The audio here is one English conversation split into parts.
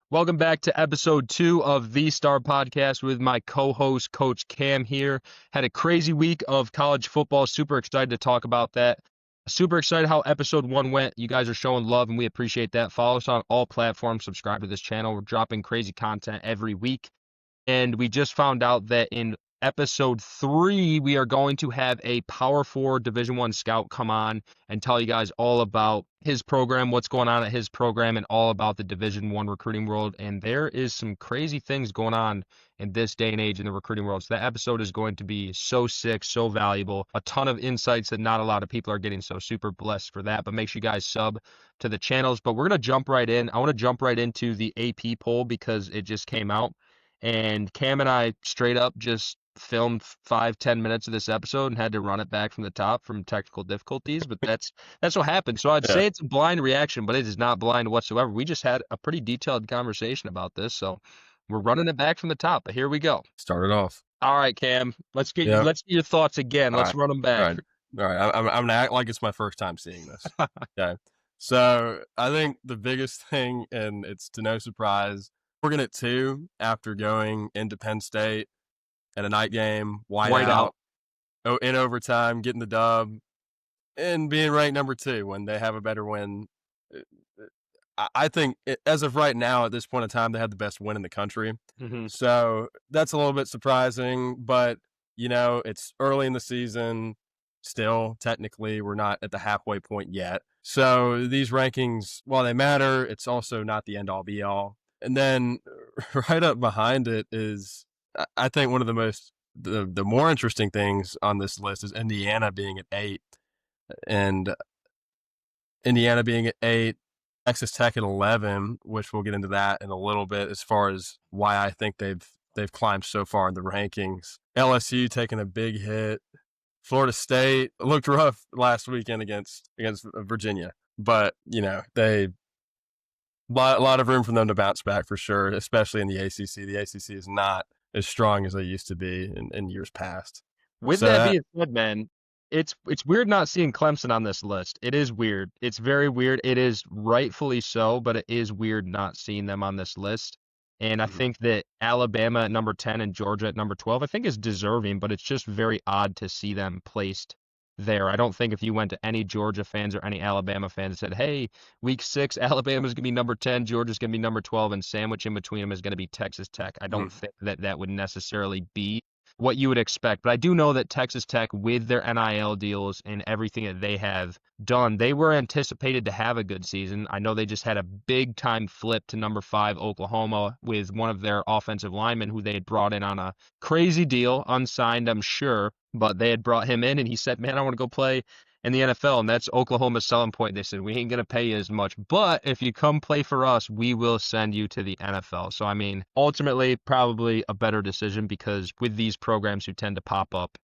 Welcome back to episode 2 of the Star Podcast with my co-host, Coach Cam here. Had a crazy week of college football. Super excited to talk about that. Super excited how episode 1 went. You guys are showing love, and we appreciate that. Follow us on all platforms. Subscribe to this channel. We're dropping crazy content every week. And we just found out that in episode 3, we are going to have a Power 4 Division I scout come on and tell you guys all about his program, what's going on at his program, and all about the Division I recruiting world. And there is some crazy things going on in this day and age in the recruiting world. So that episode is going to be so sick, so valuable, a ton of insights that not a lot of people are getting. So super blessed for that. But make sure you guys sub to the channels. But we're going to jump right in. I want to jump right into the AP poll because it just came out. And Cam and I straight up just filmed 5-10 minutes of this episode and had to run it back from the top from technical difficulties, but that's what happened. So I'd Yeah. say it's a blind reaction, but it is not blind whatsoever. We just had a pretty detailed conversation about this, so we're running it back from the top. But here we go. Start it off. All right, Cam, let's get Yeah. your thoughts again. All Let's run them All back. right. I'm gonna act like it's my first time seeing this. Okay. So I think the biggest thing, and it's to no surprise, we're getting it too after going into Penn State at a night game, white out, in overtime, getting the dub, and being ranked number 2 when they have a better win. I think as of right now, at this point in time, they have the best win in the country. Mhm. So that's a little bit surprising, but it's early in the season. Still, technically, we're not at the halfway point yet. So these rankings, while they matter, it's also not the end all be all. And then right up behind it is, I think one of the more interesting things on this list is Indiana being at 8, and Indiana being at 8, Texas Tech at 11, which we'll get into that in a little bit as far as why I think they've climbed so far in the rankings. LSU taking a big hit. Florida State looked rough last weekend against Virginia, but they a lot of room for them to bounce back for sure, especially in the ACC. The ACC is not as strong as they used to be in years past. With So that being said, man, it's weird not seeing Clemson on this list. It is weird. It's very weird. It is rightfully so, but it is weird not seeing them on this list. And I think that Alabama at number 10 and Georgia at number 12, I think is deserving, but it's just very odd to see them placed there. I don't think if you went to any Georgia fans or any Alabama fans and said, hey, week 6, Alabama's going to be number 10, Georgia's going to be number 12, and sandwich in between them is going to be Texas Tech. I don't think that would necessarily be what you would expect. But I do know that Texas Tech, with their NIL deals and everything that they have done, they were anticipated to have a good season. I know they just had a big time flip to number 5 Oklahoma with one of their offensive linemen who they had brought in on a crazy deal, unsigned, I'm sure, but they had brought him in and he said, man, I want to go play in the NFL, and that's Oklahoma's selling point. They said, we ain't going to pay you as much, but if you come play for us, we will send you to the NFL. So, I mean, ultimately, probably a better decision because with these programs who tend to pop up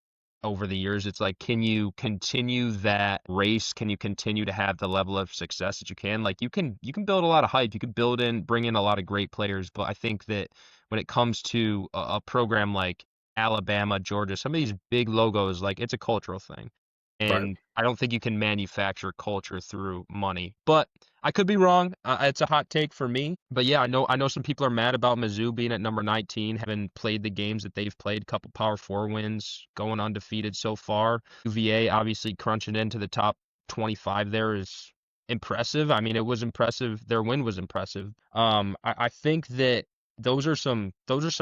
over the years, it's like, can you continue that race? Can you continue to have the level of success that you can? Like, you can build a lot of hype. You can bring in a lot of great players, but I think that when it comes to a program like Alabama, Georgia, some of these big logos, like, it's a cultural thing. And I don't think you can manufacture culture through money. But I could be wrong. It's a hot take for me. But yeah, I know some people are mad about Mizzou being at number 19, having played the games that they've played, a couple Power 4 wins, going undefeated so far. UVA obviously crunching into the top 25 there is impressive. I mean, it was impressive. Their win was impressive. I think that those are some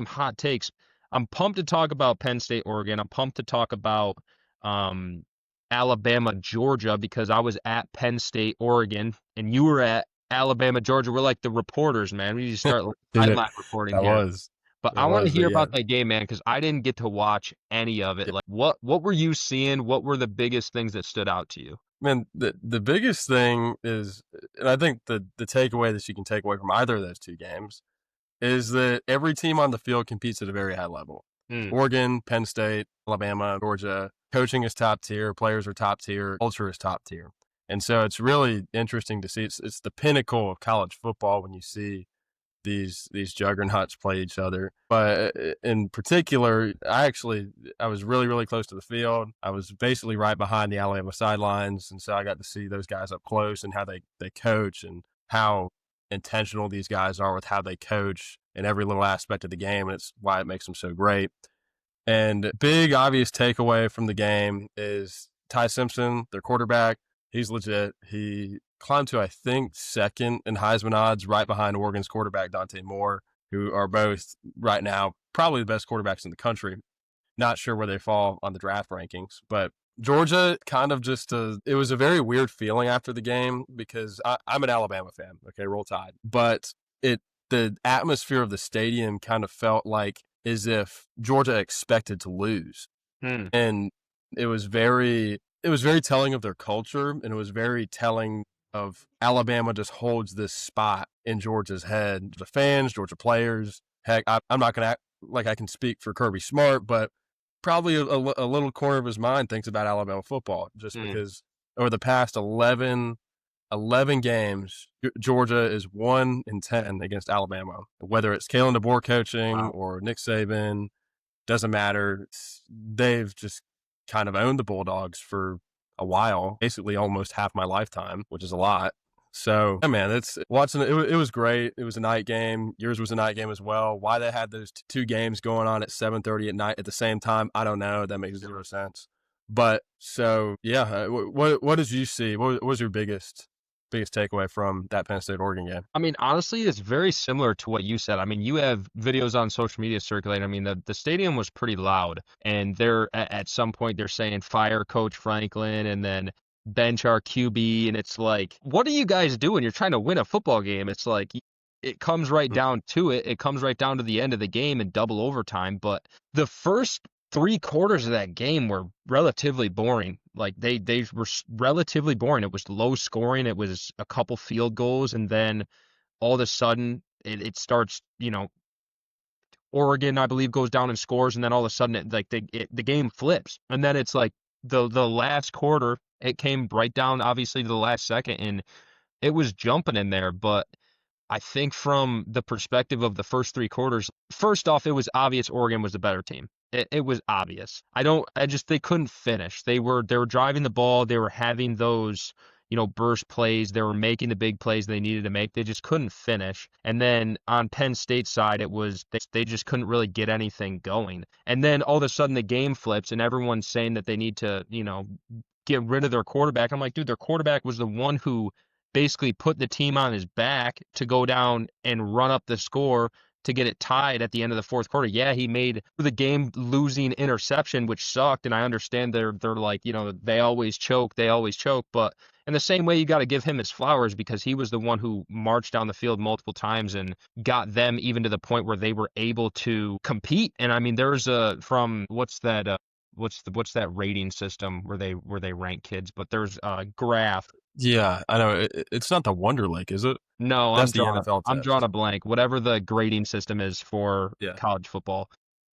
hot takes. I'm pumped to talk about Penn State, Oregon. I'm pumped to talk about Alabama, Georgia, because I was at Penn State, Oregon, and you were at Alabama, Georgia. We're like the reporters, man. We need to start highlight reporting here. But I want to hear about that game, man, because I didn't get to watch any of it. Like, what were you seeing? What were the biggest things that stood out to you? Man, the biggest thing is, and I think the takeaway that you can take away from either of those two games is that every team on the field competes at a very high level. Oregon, Penn State, Alabama, Georgia, coaching is top tier, players are top tier, culture is top tier. And so it's really interesting to see. It's the pinnacle of college football when you see these juggernauts play each other. But in particular, I was really, really close to the field. I was basically right behind the Alabama sidelines. And so I got to see those guys up close and how they coach and how intentional these guys are with how they coach in every little aspect of the game, and it's why it makes them so great. And big obvious takeaway from the game is Ty Simpson, their quarterback. He's legit. He climbed to, I think, second in Heisman odds, right behind Oregon's quarterback Dante Moore, who are both right now probably the best quarterbacks in the country. Not sure where they fall on the draft rankings, but Georgia kind of just it was a very weird feeling after the game because I'm an Alabama fan. Okay, roll Tide, but the atmosphere of the stadium kind of felt like as if Georgia expected to lose, and it was very telling of their culture, and it was very telling of Alabama just holds this spot in Georgia's head. The fans, Georgia players. Heck, I'm not going to act like I can speak for Kirby Smart, but probably a little corner of his mind thinks about Alabama football just because over the past 11 games, Georgia is 1-10 against Alabama. Whether it's Kalen DeBoer coaching or Nick Saban, doesn't matter. They've just kind of owned the Bulldogs for a while, basically almost half my lifetime, which is a lot. So, yeah, man, it's watching it was great. It was a night game. Yours was a night game as well. Why they had those two games going on at 7:30 at night at the same time, I don't know. That makes zero sense. But so, yeah, what did you see? What was your biggest takeaway from that Penn State Oregon game? I mean, honestly, it's very similar to what you said. I mean, you have videos on social media circulating. I mean, the stadium was pretty loud, and they're at some point they're saying fire Coach Franklin and then bench our QB, and it's like, what are you guys doing? You're trying to win a football game. It's like it comes right down to it. It comes right down to the end of the game in double overtime. But the first 3 quarters of that game were relatively boring. Like they were relatively boring. It was low scoring. It was a couple field goals, and then all of a sudden it starts. Oregon, I believe, goes down and scores, and then all of a sudden the game flips, and then it's like the last quarter. It came right down, obviously, to the last second, and it was jumping in there. But I think from the perspective of the first 3 quarters, first off, it was obvious Oregon was the better team. It was obvious. They couldn't finish. They were driving the ball. They were having those, burst plays. They were making the big plays they needed to make. They just couldn't finish. And then on Penn State's side, it was they just couldn't really get anything going. And then all of a sudden the game flips and everyone's saying that they need to, get rid of their quarterback. I'm like, dude, their quarterback was the one who basically put the team on his back to go down and run up the score to get it tied at the end of the fourth quarter. Yeah, he made the game losing interception, which sucked. And I understand they're like, they always choke, but in the same way, you got to give him his flowers because he was the one who marched down the field multiple times and got them even to the point where they were able to compete. And I mean, there's what's that rating system where they rank kids, but there's a graph. Yeah, I know. It's not the Wonder Lake, is it? No, That's the NFL I'm test. drawing a blank. Whatever the grading system is for college football.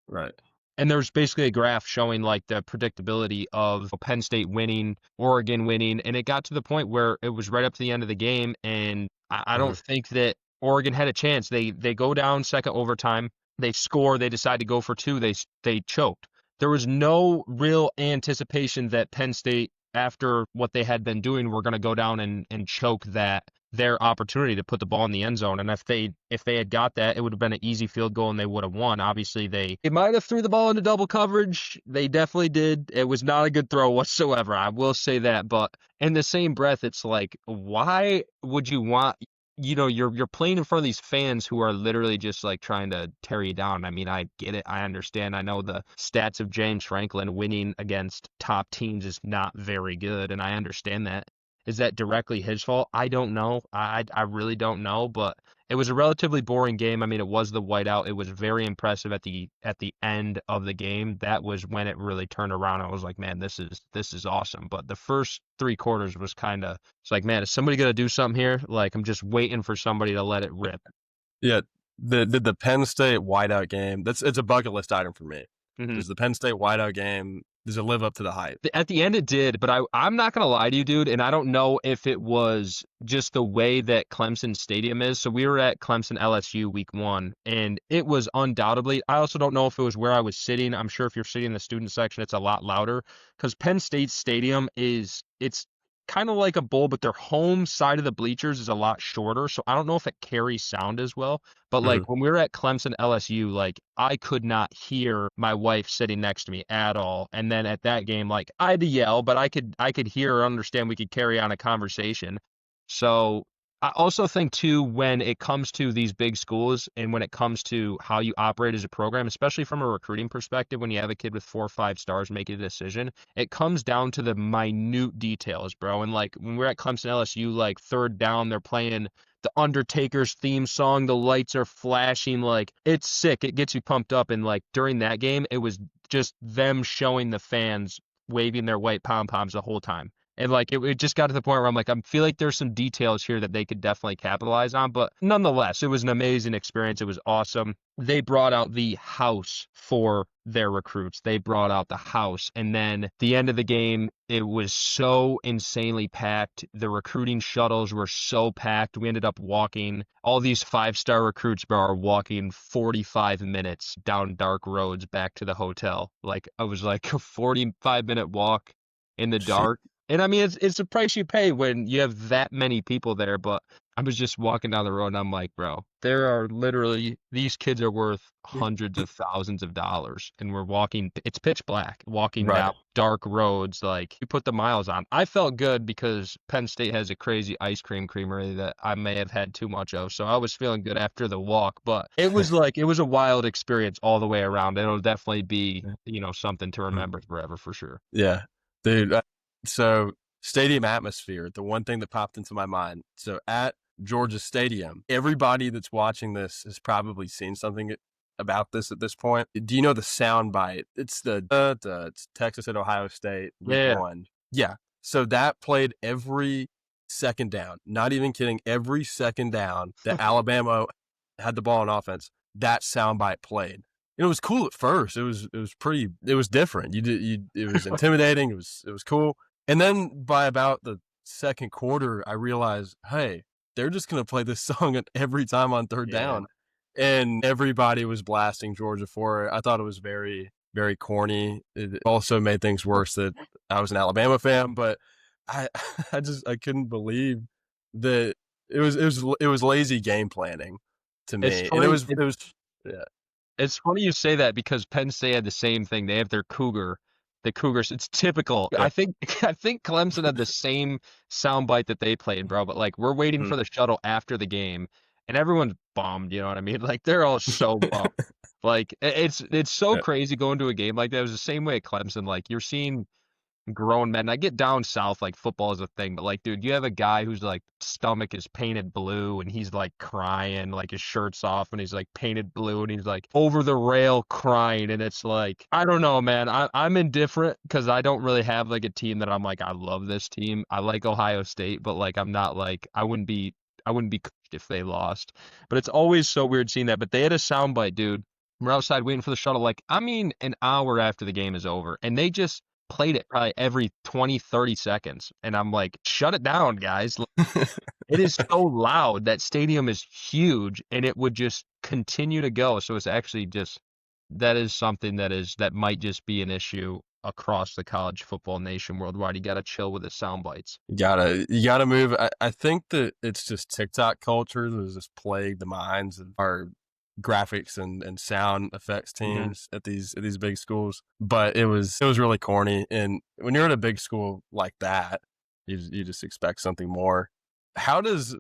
Right. And there's basically a graph showing like the predictability of Penn State winning, Oregon winning, and it got to the point where it was right up to the end of the game, and I don't think that Oregon had a chance. They go down second overtime, they score, they decide to go for two, they choked. There was no real anticipation that Penn State, after what they had been doing, were going to go down and choke their opportunity to put the ball in the end zone. And if they had got that, it would have been an easy field goal and they would have won. Obviously, they might have threw the ball into double coverage. They definitely did. It was not a good throw whatsoever. I will say that. But in the same breath, it's like, why would you want, you're playing in front of these fans who are literally just like trying to tear you down. I mean, I get it. I understand. I know the stats of James Franklin winning against top teams is not very good. And I understand that. Is that directly his fault? I don't know. I really don't know, but it was a relatively boring game. I mean, it was the whiteout. It was very impressive at the end of the game. That was when it really turned around. I was like, man, this is awesome. But the first 3 quarters was it's like, man, is somebody gonna do something here? Like, I'm just waiting for somebody to let it rip. Yeah, the Penn State whiteout game. It's a bucket list item for me. Does the Penn State whiteout game, does it live up to the hype? At the end, it did, but I'm not going to lie to you, dude, and I don't know if it was just the way that Clemson Stadium is. So we were at Clemson LSU week 1, and it was undoubtedly, I also don't know if it was where I was sitting. I'm sure if you're sitting in the student section, it's a lot louder, because Penn State Stadium it's kind of like a bowl, but their home side of the bleachers is a lot shorter, so I don't know if it carries sound as well. But Mhm. like when we were at Clemson LSU, like I could not hear my wife sitting next to me at all. And then at that game, like I had to yell, but I could hear or understand we could carry on a conversation. So I also think too, when it comes to these big schools and when it comes to how you operate as a program, especially from a recruiting perspective, when you have a kid with 4 or 5 stars making a decision, it comes down to the minute details, bro. And like when we're at Clemson LSU, like third down, they're playing the Undertaker's theme song, the lights are flashing, like it's sick. It gets you pumped up. And like during that game, it was just them showing the fans waving their white pom poms the whole time. And like it just got to the point where I'm like, I feel like there's some details here that they could definitely capitalize on. But nonetheless, it was an amazing experience. It was awesome. They brought out the house for their recruits. They brought out the house. And then the end of the game, it was so insanely packed. The recruiting shuttles were so packed. We ended up walking, all these 5-star recruits, bro, are walking 45 minutes down dark roads back to the hotel. Like I was like a 45-minute walk in the Shit. dark. And I mean, it's the price you pay when you have that many people there. But I was just walking down the road and I'm like, bro, there are literally, these kids are worth hundreds of thousands of dollars. And we're walking, it's pitch black, walking Right. down dark roads. Like you put the miles on. I felt good because Penn State has a crazy ice cream creamery that I may have had too much of. So I was feeling good after the walk. But it was like, it was a wild experience all the way around. It'll definitely be, something to Mhm. remember forever for sure. Yeah, dude. So stadium atmosphere, the one thing that popped into my mind. So at Georgia Stadium, everybody that's watching this has probably seen something about this at this point. Do you know the sound bite? It's it's Texas at Ohio State week Yeah. one. Yeah. So that played every second down. Not even kidding. Every second down that Alabama had the ball on offense, that sound bite played. It was cool at first. It was different. It was intimidating. It was cool. And then by about the second quarter, I realized, hey, they're just gonna play this song at every time on third Yeah. down. And everybody was blasting Georgia for it. I thought it was very, very corny. It also made things worse that I was an Alabama fan, but I I couldn't believe that it was lazy game planning to It's me. And funny. it was yeah. It's funny you say that because Penn State had the same thing. They have their Cougar, the Cougars. It's typical. Yeah. I think I think Clemson had the same soundbite that they played, bro. But like we're waiting Mhm. for the shuttle after the game, and everyone's bummed. You know what I mean? Like they're all so bummed. Like it's so Yeah. crazy going to a game like that. It was the same way at Clemson. Like you're seeing grown men. I get down south, like football is a thing, but like, dude, you have a guy whose like stomach is painted blue and he's like crying, like his shirt's off and he's like painted blue and he's like over the rail crying. And it's like, I don't know, man. I'm indifferent because I don't really have like a team that I'm like, I love this team. I like Ohio State, but like, I'm not like, I wouldn't be crushed if they lost. But it's always so weird seeing that. But they had a soundbite, dude. We're outside waiting for the shuttle, like, I mean, an hour after the game is over. And they just played it probably every 20, 30 seconds. And I'm like, shut it down, guys. It is so loud. That stadium is huge and it would just continue to go. So it's actually just, that is something that might just be an issue across the college football nation worldwide. You got to chill with the sound bites. You gotta move. I think that it's just TikTok culture that has just plagued the minds of our graphics and sound effects Hmm. teams at these big schools. But it was really corny. And when you're at a big school like that, you just expect something more.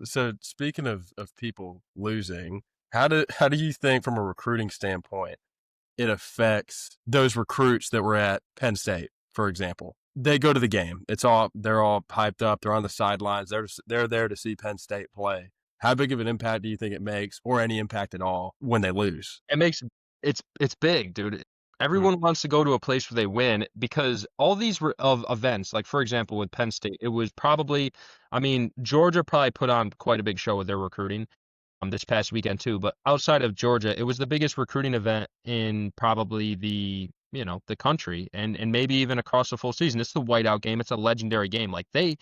So speaking of people losing, how do you think from a recruiting standpoint it affects those recruits that were at Penn State, for example? They go to the game. They're all hyped up. They're on the sidelines. They're there to see Penn State play. How big of an impact do you think it makes, or any impact at all, when they lose? It makes it's big, dude. Mhm. Everyone wants to go to a place where they win because all these of events, like for example with Penn State, it was probably, I mean, Georgia probably put on quite a big show with their recruiting this past weekend too. But outside of Georgia, it was the biggest recruiting event in probably the country and maybe even across the full season. It's the whiteout game. It's a legendary game. Like they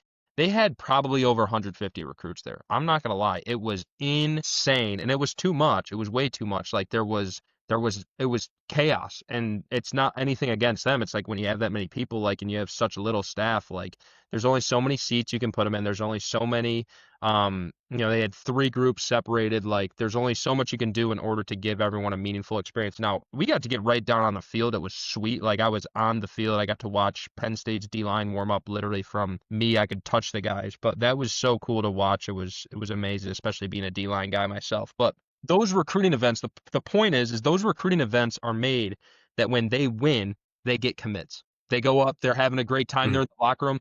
had probably over 150 recruits there. I'm not gonna lie, it was insane, and it was too much. It was way too much. Like there was it was chaos. And it's not anything against them. It's like when you have that many people, like, and you have such a little staff, like there's only so many seats you can put them in. There's only so many, they had 3 groups separated. Like there's only so much you can do in order to give everyone a meaningful experience. Now we got to get right down on the field. It was sweet. Like I was on the field. I got to watch Penn State's D-line warm up literally from me. I could touch the guys, but that was so cool to watch. It was amazing, especially being a D-line guy myself. But those recruiting events, the point is those recruiting events are made that when they win, they get commits. They go up, they're having a great time, they're in the locker room.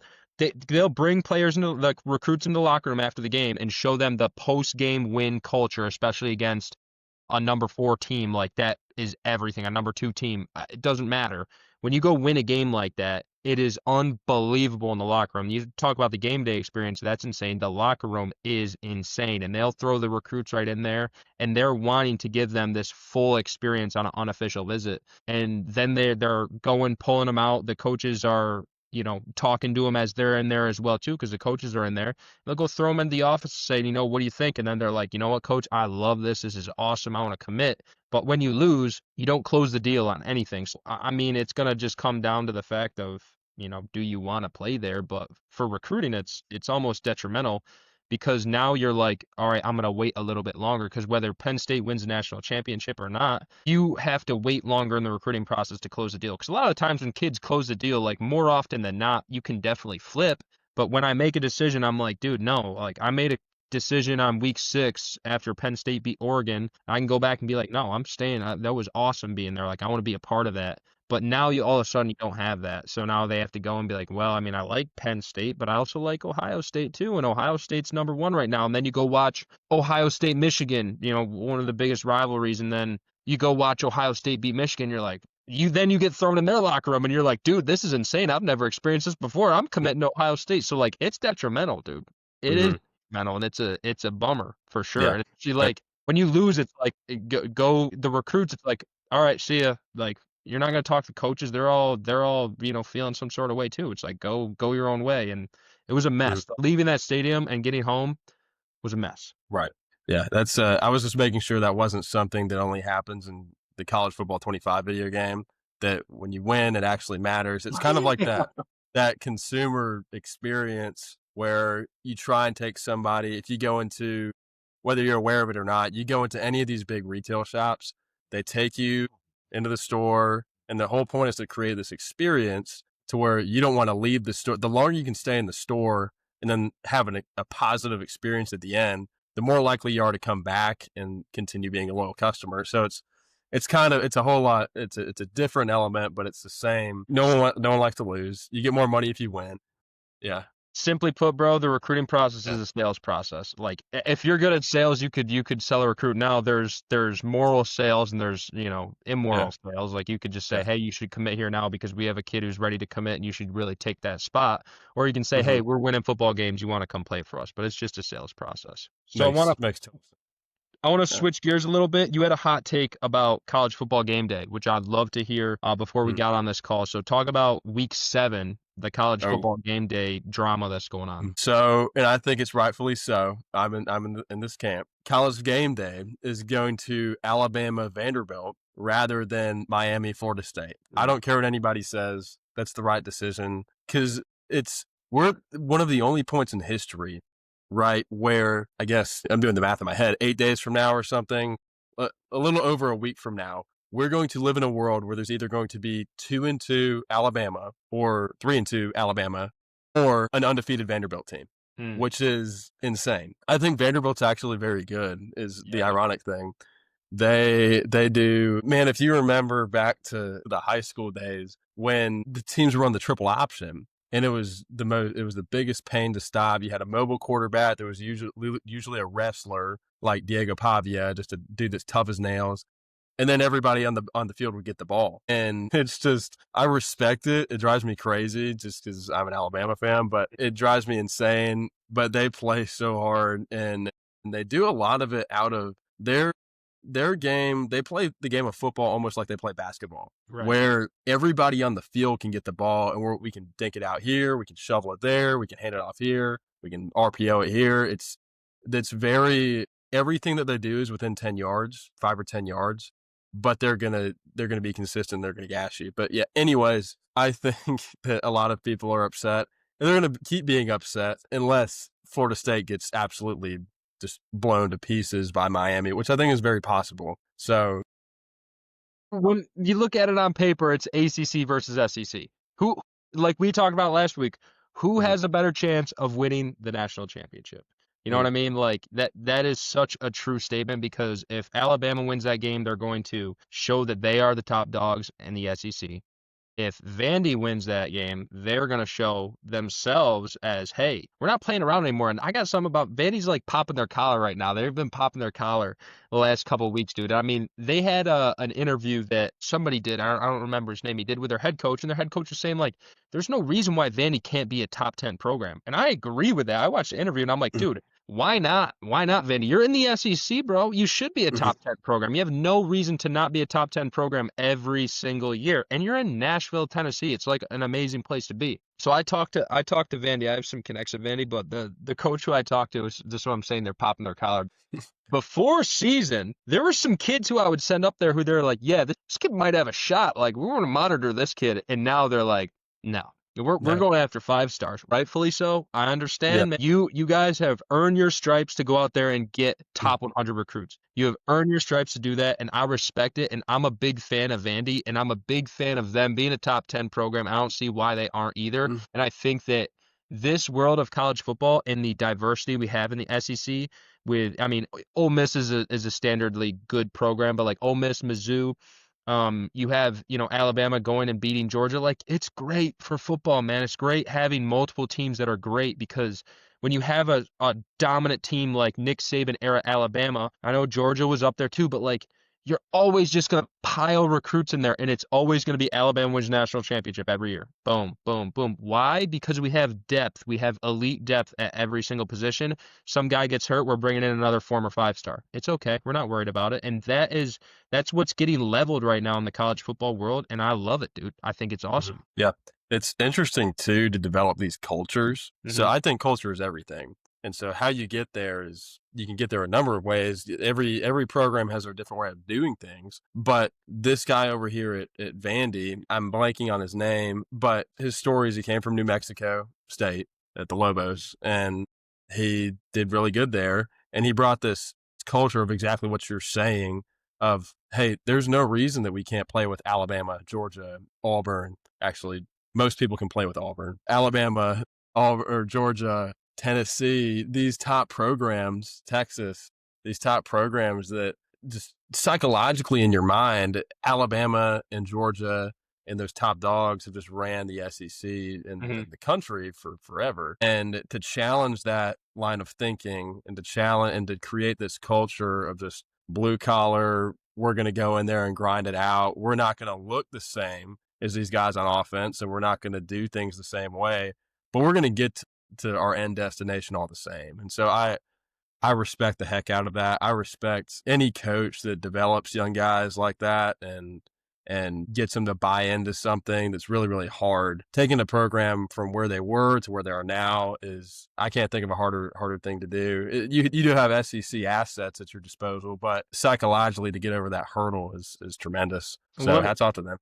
They'll bring players into like recruits into the locker room after the game and show them the post game win culture, especially against a number 4 team. Like that is everything. A number 2 team, it doesn't matter. When you go win a game like that, it is unbelievable in the locker room. You talk about the game day experience, that's insane. The locker room is insane, and they'll throw the recruits right in there, and they're wanting to give them this full experience on an unofficial visit. And then they're going pulling them out. The coaches are talking to them as they're in there as well too, because the coaches are in there. They'll go throw them in the office and say, what do you think? And then they're like, you know what, coach, I love this. This is awesome. I want to commit. But when you lose, you don't close the deal on anything. So, I mean, it's going to just come down to the fact of, do you want to play there? But for recruiting, it's almost detrimental because now you're like, all right, I'm going to wait a little bit longer because whether Penn State wins the national championship or not, you have to wait longer in the recruiting process to close the deal. Because a lot of times when kids close the deal, like more often than not, you can definitely flip. But when I make a decision, I'm like, dude, no, like I made a decision on week 6 after Penn State beat Oregon. I can go back and be like, no, I'm staying. That was awesome being there. Like I want to be a part of that. But now you all of a sudden you don't have that. So now they have to go and be like, well, I mean, I like Penn State, but I also like Ohio State too. And Ohio State's number 1 right now. And then you go watch Ohio State, Michigan, one of the biggest rivalries. And then you go watch Ohio State beat Michigan. You're like, you get thrown in their locker room and you're like, dude, this is insane. I've never experienced this before. I'm committing to Ohio State. So like, it's detrimental, dude. It is detrimental, and it's a bummer for sure. Yeah. And it's like when you lose, it's like go the recruits. It's like, all right, see ya. Like you're not gonna talk to coaches. They're all feeling some sort of way too. It's like go your own way, and it was a mess. Leaving that stadium and getting home was a mess. Right. Yeah, that's. I was just making sure that wasn't something that only happens in the college football 25 video game. That when you win, it actually matters. It's kind of like that consumer experience where you try and take somebody. If you go into, whether you're aware of it or not, you go into any of these big retail shops, they take you into the store, and the whole point is to create this experience to where you don't want to leave the store. The longer you can stay in the store and then have a positive experience at the end, the more likely you are to come back and continue being a loyal customer. So it's a whole lot. It's a different element, but it's the same. No one likes to lose. You get more money if you win. Yeah. Simply put, bro, the recruiting process is a sales process. Like if you're good at sales, you could sell a recruit. Now there's moral sales and there's, immoral sales. Like you could just say, hey, you should commit here now because we have a kid who's ready to commit and you should really take that spot. Or you can say, hey, we're winning football games. You want to come play for us. But it's just a sales process. So I want to switch gears a little bit. You had a hot take about college football game day, which I'd love to hear before we got on this call. So talk about week 7, the college football game day drama that's going on. So, and I think it's rightfully so. I'm in this camp. College game day is going to Alabama Vanderbilt rather than Miami Florida State. I don't care what anybody says. That's the right decision because we're one of the only points in history, right, where I guess I'm doing the math in my head, 8 days from now or something, a little over a week from now, we're going to live in a world where there's either going to be 2-2 Alabama or 3-2 Alabama or an undefeated Vanderbilt team, which is insane. I think Vanderbilt's actually very good is the ironic thing. They do, man, if you remember back to the high school days when the teams were on the triple option, and it was the biggest pain to stop. You had a mobile quarterback. There was usually a wrestler like Diego Pavia, just a dude that's tough as nails. And then everybody on the field would get the ball. And it's just, I respect it. It drives me crazy just because I'm an Alabama fan, but it drives me insane. But they play so hard and they do a lot of it out of their game. They play the game of football almost like they play basketball, where everybody on the field can get the ball and we can dink it out here. We can shovel it there. We can hand it off here. We can RPO it here. Everything that they do is within 10 yards, 5 or 10 yards. but they're gonna be consistent. They're gonna gas you. But yeah, anyways, I think that a lot of people are upset, and they're gonna keep being upset unless Florida State gets absolutely just blown to pieces by Miami, which I think is very possible. So When you look at it on paper, it's ACC versus SEC. Who, like we talked about last week, who mhm, has a better chance of winning the national championship? You know what mhm, I mean? Like that is such a true statement because if Alabama wins that game, they're going to show that they are the top dogs in the SEC. If Vandy wins that game, they're going to show themselves as, hey, we're not playing around anymore. And I got something about Vandy's like popping their collar right now. They've been popping their collar the last couple of weeks, dude. I mean, they had an interview that somebody did. I don't remember his name. He did with their head coach, and their head coach was saying, like, there's no reason why Vandy can't be a top 10 program. And I agree with that. I watched the interview, and I'm like, mhm, dude, why not? Why not, Vandy? You're in the SEC, bro. You should be a mhm, top 10 program. You have no reason to not be a top 10 program every single year. And you're in Nashville, Tennessee. It's like an amazing place to be. So I talked to Vandy. I have some connection with Vandy, but the coach who I talked to is just what I'm saying. They're popping their collar. Before season, there were some kids who I would send up there who they're like, yeah, this kid might have a shot. Like, we want to monitor this kid. And now they're like, no. We're no, going after 5 stars, rightfully so. I yeah, understand, man. You guys have earned your stripes to go out there and get mhm, top 100 recruits. You have earned your stripes to do that, and I respect it. And I'm a big fan of Vandy, and I'm a big fan of them being a top 10 program. I don't see why they aren't either. mhm, And I think that this world of college football and the diversity we have in the SEC with, I mean, Ole Miss is a standardly good program, but like Ole Miss, Mizzou, you have, Alabama going and beating Georgia. Like, it's great for football, man. It's great having multiple teams that are great because when you have a dominant team like Nick Saban era Alabama, I know Georgia was up there too, but like you're always just gonna pile recruits in there, and it's always gonna be Alabama wins national championship every year. Boom, boom, boom. Why? Because we have depth. We have elite depth at every single position. Some guy gets hurt, we're bringing in another former 5 star. It's okay. We're not worried about it, and that's what's getting leveled right now in the college football world, and I love it, dude. I think it's mhm, awesome. yeah. It's interesting too to develop these cultures. So Hmm. I think culture is everything. And so how you get there is you can get there a number of ways. Every program has a different way of doing things. But this guy over here at Vandy, I'm blanking on his name, but his story is he came from New Mexico State at the Lobos, and he did really good there. And he brought this culture of exactly what you're saying of, hey, there's no reason that we can't play with Alabama, Georgia, Auburn. Actually, most people can play with Auburn, Alabama, or Georgia, Tennessee, these top programs, Texas, these top programs that just psychologically in your mind, Alabama and Georgia and those top dogs have just ran the SEC and Hmm. the country for forever. And to challenge that line of thinking and to challenge and to create this culture of just blue collar, we're going to go in there and grind it out. We're not going to look the same as these guys on offense, and we're not going to do things the same way, but we're going to get to our end destination all the same. And so I respect the heck out of that. I respect any coach that develops young guys like that and gets them to buy into something that's really, really hard. Taking a program from where they were to where they are now is, I can't think of a harder thing to do. You do have SEC assets at your disposal, but psychologically to get over that hurdle is tremendous. So Let me hats off to them.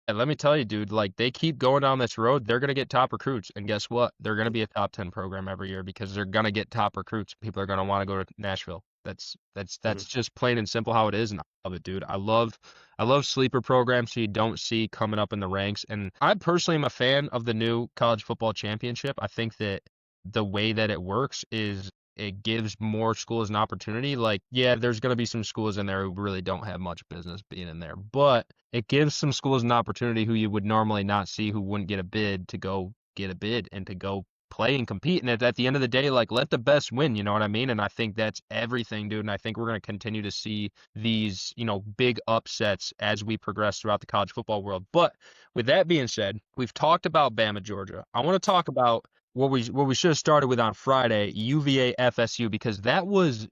And let me tell you, dude, like they keep going down this road, they're gonna get top recruits. And guess what? They're gonna be a top 10 program every year because they're gonna get top recruits. People are gonna want to go to Nashville. That's Mhm, just plain and simple how it is, and I love it, dude. I love sleeper programs so you don't see coming up in the ranks. And I personally am a fan of the new college football championship. I think that the way that it works is it gives more schools an opportunity. Like, yeah, there's going to be some schools in there who really don't have much business being in there, but it gives some schools an opportunity who you would normally not see who wouldn't get a bid to go get a bid and to go play and compete. And at the end of the day, like let the best win, you know what I mean? And I think that's everything, dude. And I think we're going to continue to see these, big upsets as we progress throughout the college football world. But with that being said, we've talked about Bama, Georgia. I want to talk about what we should have started with on Friday, UVA FSU, because that was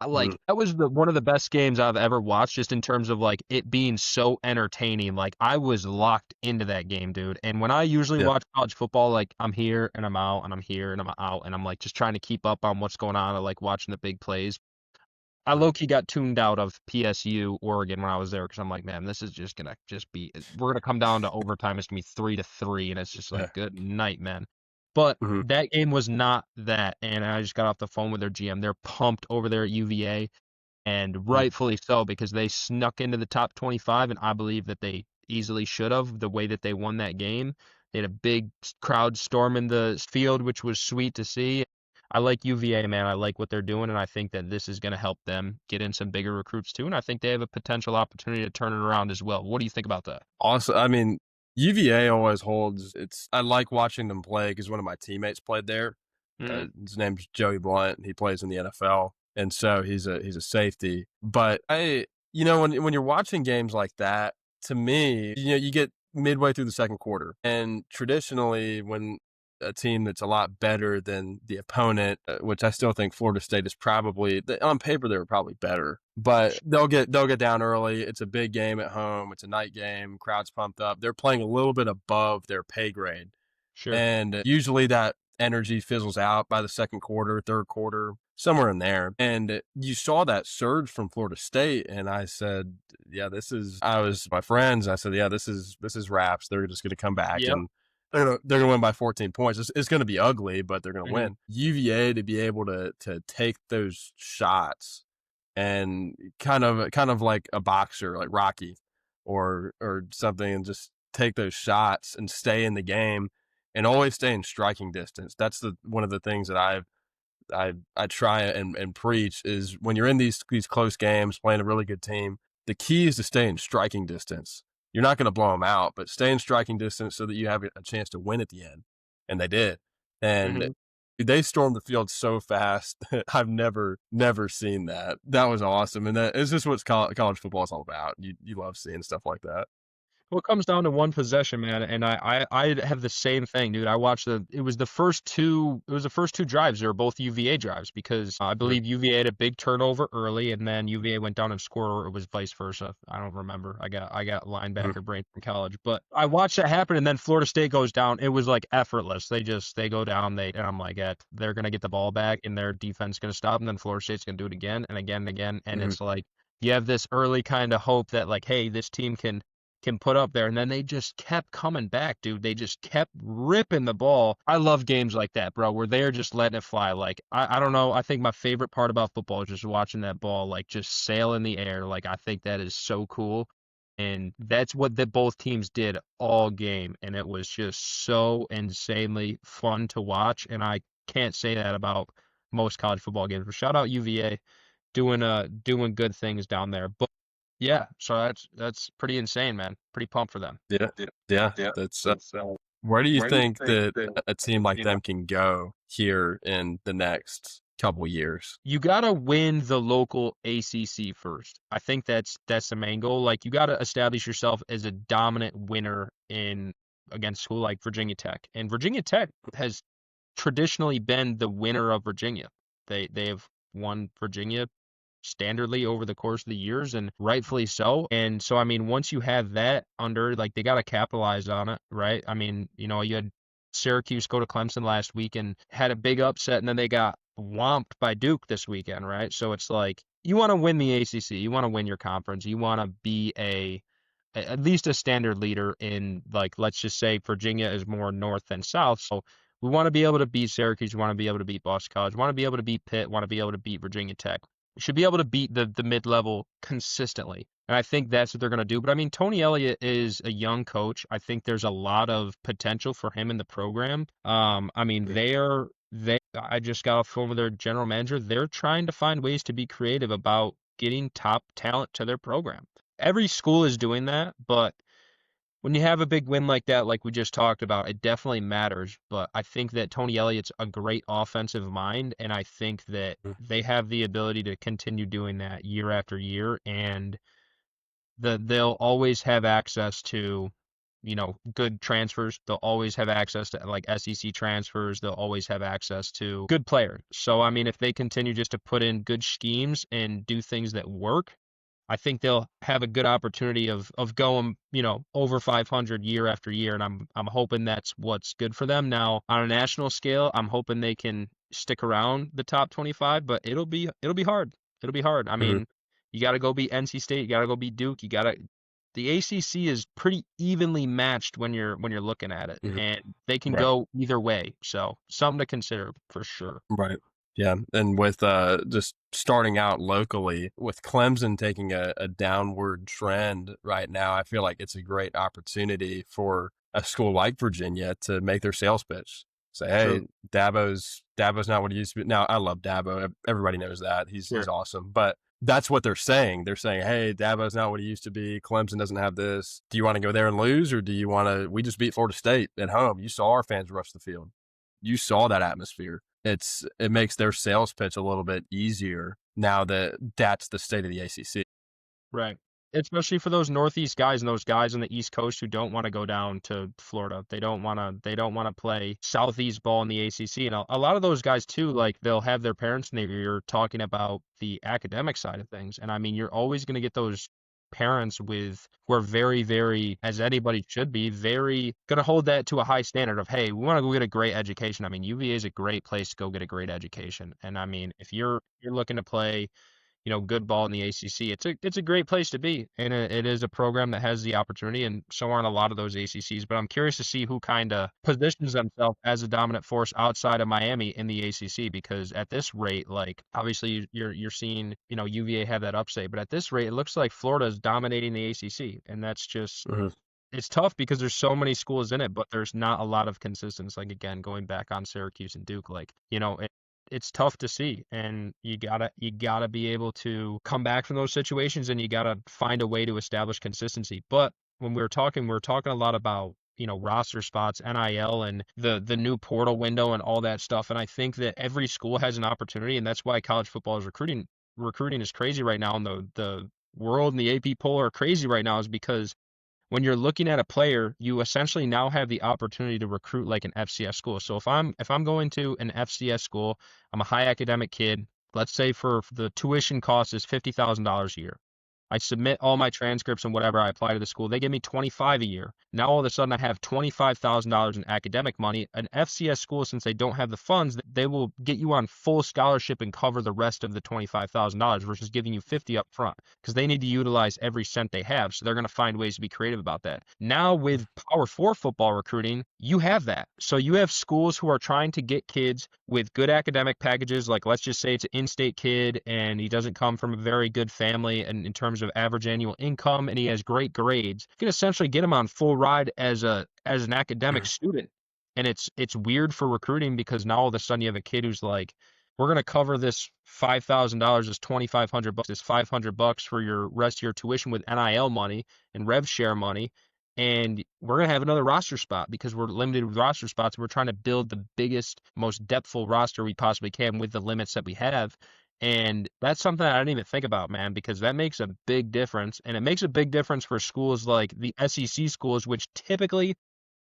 mhm, that was the one of the best games I've ever watched, just in terms of like it being so entertaining. Like I was locked into that game, dude. And when I usually yeah. watch college football, like I'm here and I'm out and I'm here and I'm out and I'm like just trying to keep up on what's going on. I like watching the big plays. I low-key got tuned out of PSU Oregon when I was there because I'm like, man, this is just gonna just be we're gonna come down to overtime. It's gonna be 3-3, and it's just like good night, man. But Mm-hmm. that game was not that, and I just got off the phone with their GM. They're pumped over there at UVA, and rightfully so because they snuck into the top 25, and I believe that they easily should have the way that they won that game. They had a big crowd storm in the field, which was sweet to see. I like UVA, man. I like what they're doing, and I think that this is going to help them get in some bigger recruits too. And I think they have a potential opportunity to turn it around as well. What do you think about that? Also, I mean, UVA always holds. I like watching them play because one of my teammates played there. Hmm. His name's Joey Blunt. He plays in the NFL, and so he's a safety. But when you're watching games like that, to me, you get midway through the second quarter, and traditionally, when a team that's a lot better than the opponent, which I still think Florida State is probably on paper they were probably better, but they'll get down early. It's a big game at home. It's a night game. Crowd's pumped up. They're playing a little bit above their pay grade, Sure. and usually that energy fizzles out by the second quarter, third quarter, somewhere in there. And you saw that surge from Florida State, and I said, "Yeah, I was my friends. I said, "Yeah, this is wraps. They're just going to come back Yep. and they're gonna win by 14 points. It's gonna be ugly, but they're gonna Hmm. win." UVA to be able to take those shots and kind of like a boxer, like Rocky, or something, and just take those shots and stay in the game and always stay in striking distance. That's one of the things that I try and preach is when you're in these close games playing a really good team, the key is to stay in striking distance. You're not going to blow them out, but stay in striking distance so that you have a chance to win at the end. And they did. And Hmm. they stormed the field so fast. I've never seen that. That was awesome. And that is just what college football is all about. You love seeing stuff like that. Well, it comes down to one possession, man, and I have the same thing, dude. It was the first two drives. They were both UVA drives because I Mhm. believe UVA had a big turnover early, and then UVA went down and scored, or it was vice versa. I don't remember. I got Mhm. linebacker brain from college, but I watched that happen, and then Florida State goes down. It was like effortless. They go down, and I'm like, they're gonna get the ball back, and their defense gonna stop, and then Florida State's gonna do it again and again and again, and Mhm. it's like you have this early kind of hope that like, hey, this team can put up there. And then they just kept coming back, dude. They just kept ripping the ball. I love games like that, bro, where they're just letting it fly. Like, I don't know. I think my favorite part about football is just watching that ball, like, just sail in the air. Like, I think that is so cool. And that's what both teams did all game. And it was just so insanely fun to watch. And I can't say that about most college football games. But shout out UVA doing good things down there. But yeah, so that's pretty insane, man. Pretty pumped for them. Yeah. Yeah. That's where do you think that a team like them can go here in the next couple years? You gotta win the local ACC first. I think that's the main goal. Like you gotta establish yourself as a dominant winner in against school like Virginia Tech. And Virginia Tech has traditionally been the winner of Virginia. They have won Virginia standardly over the course of the years and rightfully so. And so I mean once you have that under like they got to capitalize on it, right? I mean, you had Syracuse go to Clemson last week and had a big upset and then they got whomped by Duke this weekend, right? So it's like you want to win the ACC, you want to win your conference, you want to be at least a standard leader in like let's just say Virginia is more north than south. So we want to be able to beat Syracuse, we want to be able to beat Boston College, we want to be able to beat Pitt, want to be able to beat Virginia Tech. We should be able to beat the mid level consistently. And I think that's what they're going to do. But I mean, Tony Elliott is a young coach. I think there's a lot of potential for him in the program. I mean, I just got off the phone with their general manager. They're trying to find ways to be creative about getting top talent to their program. Every school is doing that, but when you have a big win like that, like we just talked about, it definitely matters. But I think that Tony Elliott's a great offensive mind, and I think that they have the ability to continue doing that year after year, and they'll always have access to, good transfers. They'll always have access to like SEC transfers. They'll always have access to good players. So I mean, if they continue just to put in good schemes and do things that work, I think they'll have a good opportunity of going, over 500 year after year, and I'm hoping that's what's good for them. Now, on a national scale, I'm hoping they can stick around the top 25, but it'll be hard. It'll be hard. I Mhm. mean, you got to go beat NC State. You got to go beat Duke. The ACC is pretty evenly matched when you're looking at it, Mhm. and they can Right. go either way. So something to consider for sure. Right. Yeah. And with just starting out locally, with Clemson taking a downward trend right now, I feel like it's a great opportunity for a school like Virginia to make their sales pitch. Say, hey, True. Dabo's not what he used to be. Now, I love Dabo. Everybody knows that. He's Sure. awesome. But that's what they're saying. They're saying, hey, Dabo's not what he used to be. Clemson doesn't have this. Do you want to go there and lose, or do you want to? We just beat Florida State at home. You saw our fans rush the field. You saw that atmosphere. It makes their sales pitch a little bit easier now that that's the state of the ACC. Right. Especially for those Northeast guys and those guys on the East Coast who don't want to go down to Florida. They don't want to play Southeast ball in the ACC. And a lot of those guys too, like they'll have their parents in their ear talking about the academic side of things. And I mean, you're always going to get those parents who are very, very, as anybody should be, very going to hold that to a high standard of, hey, we want to go get a great education. I mean, UVA is a great place to go get a great education. And I mean, if you're looking to play good ball in the ACC. It's a great place to be, and it is a program that has the opportunity, and so aren't a lot of those ACCs. But I'm curious to see who kind of positions themselves as a dominant force outside of Miami in the ACC, because at this rate, like obviously you're seeing UVA have that upside, but at this rate, it looks like Florida is dominating the ACC, and that's just Mhm. it's tough because there's so many schools in it, but there's not a lot of consistency. Like again, going back on Syracuse and Duke, like it's tough to see, and you gotta be able to come back from those situations, and you gotta find a way to establish consistency. But when we were talking a lot about roster spots, NIL, and the new portal window and all that stuff. And I think that every school has an opportunity, and that's why college football is recruiting is crazy right now, and the world and the AP poll are crazy right now, is because when you're looking at a player, you essentially now have the opportunity to recruit like an FCS school. So if I'm going to an FCS school, I'm a high academic kid. Let's say for the tuition cost is $50,000 a year. I submit all my transcripts and whatever I apply to the school. They give me 25 a year. Now all of a sudden I have $25,000 in academic money. An FCS school, since they don't have the funds, they will get you on full scholarship and cover the rest of the $25,000 versus giving you 50 up front, because they need to utilize every cent they have. So they're going to find ways to be creative about that. Now with Power 4 football recruiting, you have that. So you have schools who are trying to get kids with good academic packages. Like let's just say it's an in-state kid and he doesn't come from a very good family and in terms of average annual income, and he has great grades. You can essentially get him on full ride as an academic student. And it's weird for recruiting because now all of a sudden you have a kid who's like, we're going to cover this $5,000, this $2,500, this $500 for your rest of your tuition with NIL money and rev share money. And we're going to have another roster spot because we're limited with roster spots. We're trying to build the biggest, most depthful roster we possibly can with the limits that we have. And that's something I didn't even think about, man, because that makes a big difference. And it makes a big difference for schools like the SEC schools, which typically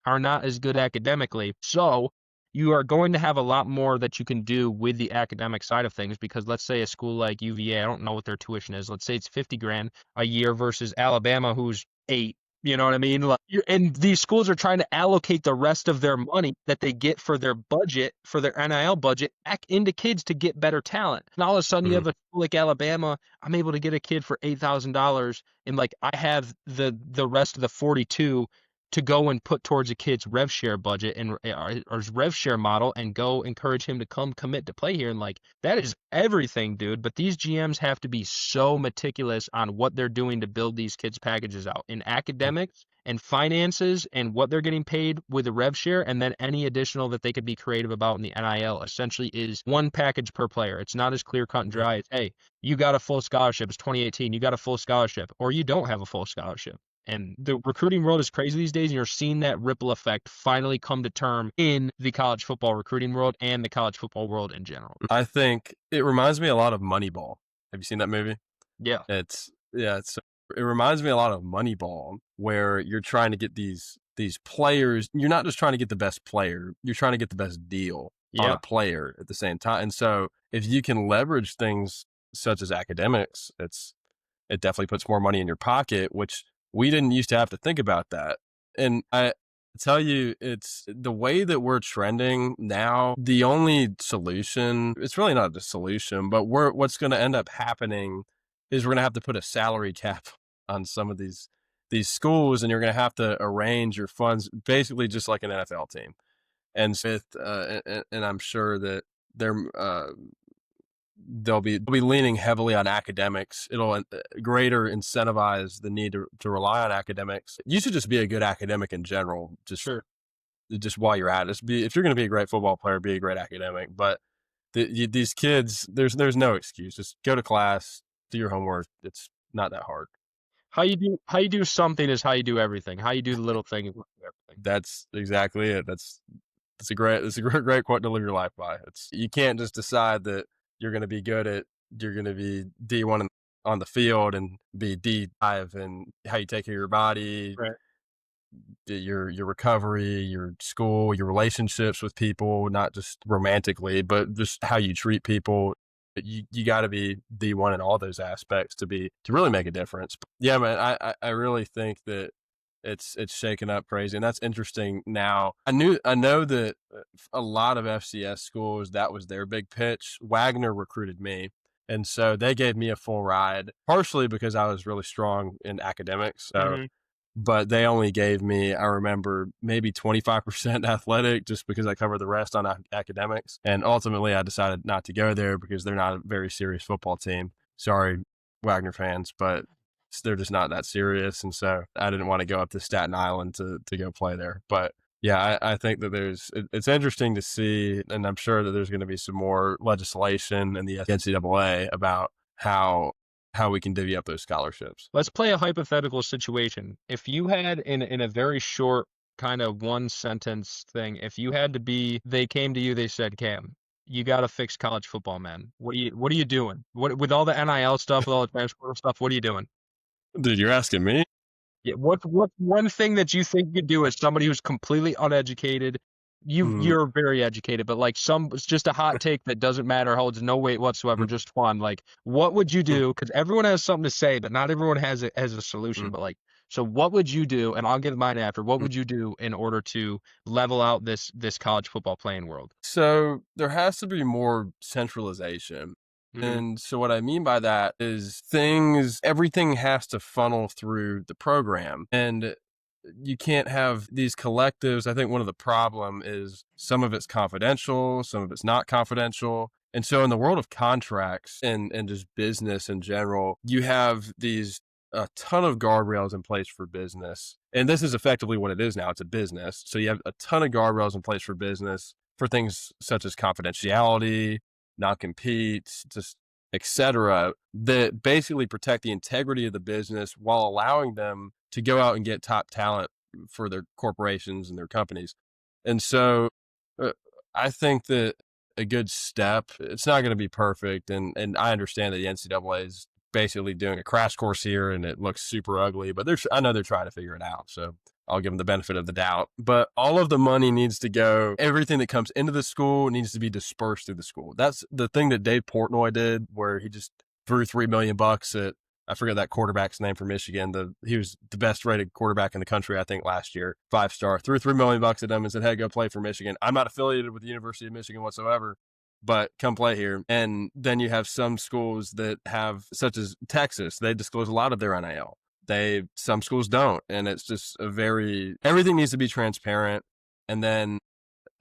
are not as good academically. So you are going to have a lot more that you can do with the academic side of things, because let's say a school like UVA, I don't know what their tuition is. Let's say it's 50 grand a year versus Alabama, who's 8. You know what I mean? Like, and these schools are trying to allocate the rest of their money that they get for their budget, for their NIL budget, back into kids to get better talent. And all of a sudden, you Mhm. have a school like Alabama. I'm able to get a kid for $8,000, and like I have the rest of the 42 to go and put towards a kid's rev share budget and or his rev share model, and go encourage him to come commit to play here. And like that is everything, dude. But these GMs have to be so meticulous on what they're doing to build these kids' packages out in academics and finances and what they're getting paid with the rev share, and then any additional that they could be creative about in the NIL essentially is one package per player. It's not as clear cut and dry as, hey, you got a full scholarship. It's 2018. You got a full scholarship, or you don't have a full scholarship. And the recruiting world is crazy these days, and you're seeing that ripple effect finally come to term in the college football recruiting world and the college football world in general. I think it reminds me a lot of Moneyball. Have you seen that movie? Yeah. It reminds me a lot of Moneyball, where you're trying to get these players. You're not just trying to get the best player, you're trying to get the best deal on a Yeah. player at the same time. And so if you can leverage things such as academics, it definitely puts more money in your pocket, which we didn't used to have to think about that. And tell you, it's the way that we're trending now. The only solution, it's really not the solution, but what's going to end up happening is we're going to have to put a salary cap on some of these schools, and you're going to have to arrange your funds basically just like an NFL team. And I'm sure that they're they'll be leaning heavily on academics. It'll greater incentivize the need to rely on academics. You should just be a good academic in general, Sure. just while you're at it. If you're going to be a great football player, be a great academic. But these kids, there's no excuse. Just go to class, do your homework. It's not that hard. How you do something is how you do everything. How you do the little thing is how you do everything. That's exactly it. That's a great quote to live your life by. You can't just decide that you're going to be good at you're going to be D1 on the field and be D5 and how you take care of your body, Right. your recovery, your school, your relationships with people, not just romantically, but just how you treat people. You got to be D1 in all those aspects to really make a difference. Yeah, man, I really think that it's shaken up crazy, and that's interesting. Now, I know that a lot of FCS schools, that was their big pitch. Wagner recruited me, and so they gave me a full ride, partially because I was really strong in academics. So, Mm-hmm. but they only gave me, I remember, maybe 25% athletic, just because I covered the rest on academics. And ultimately, I decided not to go there because they're not a very serious football team. Sorry, Wagner fans, but they're just not that serious. And so I didn't want to go up to Staten Island to go play there. But yeah, I think that it's interesting to see, and I'm sure that there's going to be some more legislation in the NCAA about how we can divvy up those scholarships. Let's play a hypothetical situation. If you had in a very short kind of one sentence thing, if you had to be, they came to you, they said, Cam, you got to fix college football, man. What are you doing? What with all the NIL stuff, with all the transfer stuff, what are you doing? Dude, you're asking me? Yeah, what's one thing that you think you could do as somebody who's completely uneducated? Mm, You're very educated, but like it's just a hot take that doesn't matter, holds no weight whatsoever, mm, just fun. Like, what would you mm, do? Because everyone has something to say, but not everyone has a solution. mm, But like, so what would you do? And I'll give mine after. What mm. would you do in order to level out this college football playing world? So there has to be more centralization. Hmm. And so what I mean by that is everything has to funnel through the program. And you can't have these collectives. I think one of the problem is some of it's confidential, some of it's not confidential. And so in the world of contracts and just business in general, you have a ton of guardrails in place for business. And this is effectively what it is now. It's a business. So you have a ton of guardrails in place for business for things such as confidentiality, non-compete, just etc., that basically protect the integrity of the business while allowing them to go out and get top talent for their corporations and their companies. And so uh, I think that a good step, it's not going to be perfect. And I understand that the NCAA is basically doing a crash course here and it looks super ugly, but I know they're trying to figure it out. So I'll give them the benefit of the doubt. But all of the money needs to go, everything that comes into the school needs to be dispersed through the school. That's the thing that Dave Portnoy did, where he just threw $3 million at, I forget that quarterback's name for Michigan. He was the best rated quarterback in the country, I think, last year, 5-star. Threw $3 million at him and said, "Hey, go play for Michigan. I'm not affiliated with the University of Michigan whatsoever, but come play here." And then you have some schools that have, such as Texas, they disclose a lot of their NIL. Some schools don't, and it's just everything needs to be transparent, and then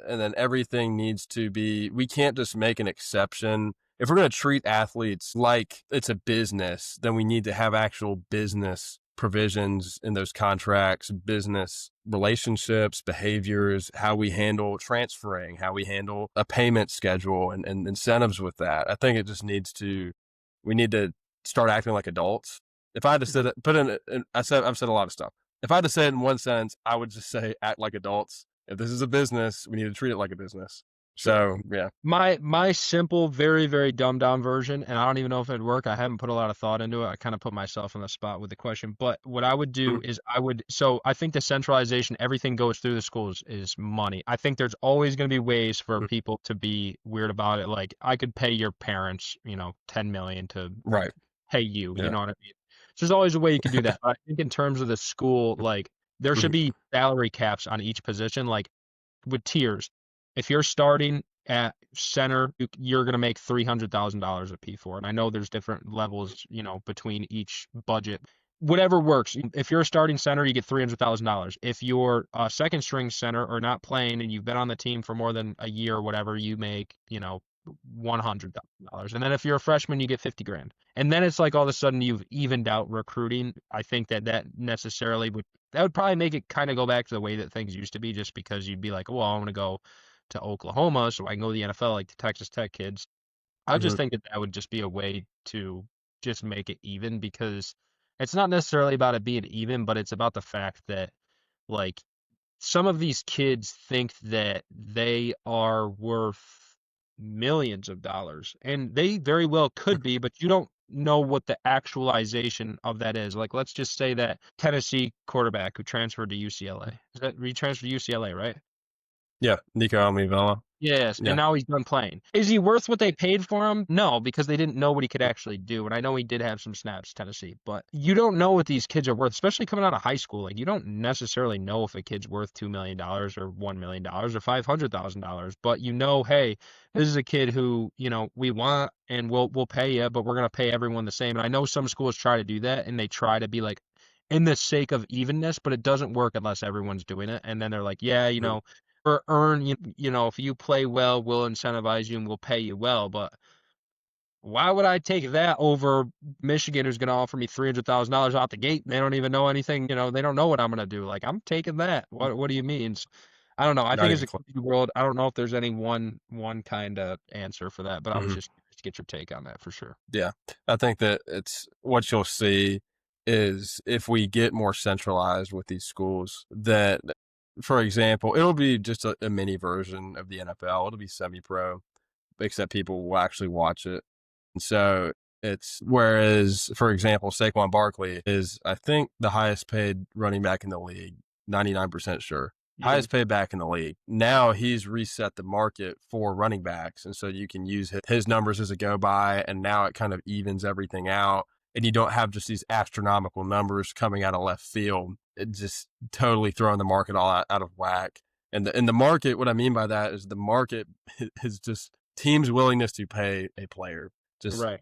everything needs to be. We can't just make an exception. If we're going to treat athletes like it's a business, then we need to have actual business provisions in those contracts, business relationships, behaviors, how we handle transferring, how we handle a payment schedule and incentives with that. I think it just we need to start acting like adults. If I had to I've said a lot of stuff. If I had to say it in one sentence, I would just say act like adults. If this is a business, we need to treat it like a business. Sure. So yeah. My simple, very, very dumbed down version, and I don't even know if it'd work. I haven't put a lot of thought into it. I kind of put myself on the spot with the question. But what I would do is so I think the centralization, everything goes through the schools is money. I think there's always going to be ways for people to be weird about it. Like I could pay your parents, 10 million to Right. pay you, you Yeah. know what I mean? So there's always a way you can do that. But I think in terms of the school, like There should Mhm. be salary caps on each position, like with tiers. If you're starting at center, you're going to make $300,000 at P4. And I know there's different levels, between each budget. Whatever works. If you're a starting center, you get $300,000. If you're a second string center or not playing and you've been on the team for more than a year or whatever, you make, $100,000. And then if you're a freshman, you get 50 grand. And then it's like all of a sudden you've evened out recruiting. I think that necessarily would probably make it kind of go back to the way that things used to be, just because you'd be like, well, I'm going to go to Oklahoma so I can go to the NFL like the Texas Tech kids. I just Mhm. think that would just be a way to just make it even, because it's not necessarily about it being even, but it's about the fact that, like, some of these kids think that they are worth millions of dollars, and they very well could be, but you don't know what the actualization of that is. Like, let's just say that Tennessee quarterback who transferred to UCLA. Is that retransferred to UCLA, right? Yeah, Nico Almivella. Yes, and Yeah. now he's done playing. Is he worth what they paid for him? No, because they didn't know what he could actually do. And I know he did have some snaps, Tennessee, but you don't know what these kids are worth, especially coming out of high school. Like, you don't necessarily know if a kid's worth $2 million or $1 million or $500,000, but hey, this is a kid who, we want, and we'll pay you, but we're gonna pay everyone the same. And I know some schools try to do that, and they try to be like, in the sake of evenness, but it doesn't work unless everyone's doing it. And then they're like, yeah, Mhm. or earn, if you play well, we'll incentivize you and we'll pay you well. But why would I take that over Michigan, who's going to offer me $300,000 out the gate? They don't even know anything. They don't know what I'm going to do. Like, I'm taking that. What do you mean? I don't know. I Not think as even a close. crazy world, I don't know if there's any one kind of answer for that, but I was Mhm. just curious to get your take on that for sure. Yeah. I think that it's what you'll see is if we get more centralized with these schools, that, for example, it'll be just a mini version of the NFL. It'll be semi-pro, except people will actually watch it. And so it's whereas, for example, Saquon Barkley is, I think, the highest paid running back in the league, 99% sure. Mhm. Highest paid back in the league. Now he's reset the market for running backs. And so you can use his numbers as a go by. And now it kind of evens everything out. And you don't have just these astronomical numbers coming out of left field. It just totally throwing the market all out of whack. And the market, what I mean by that is the market is just teams' willingness to pay a player. Just Right.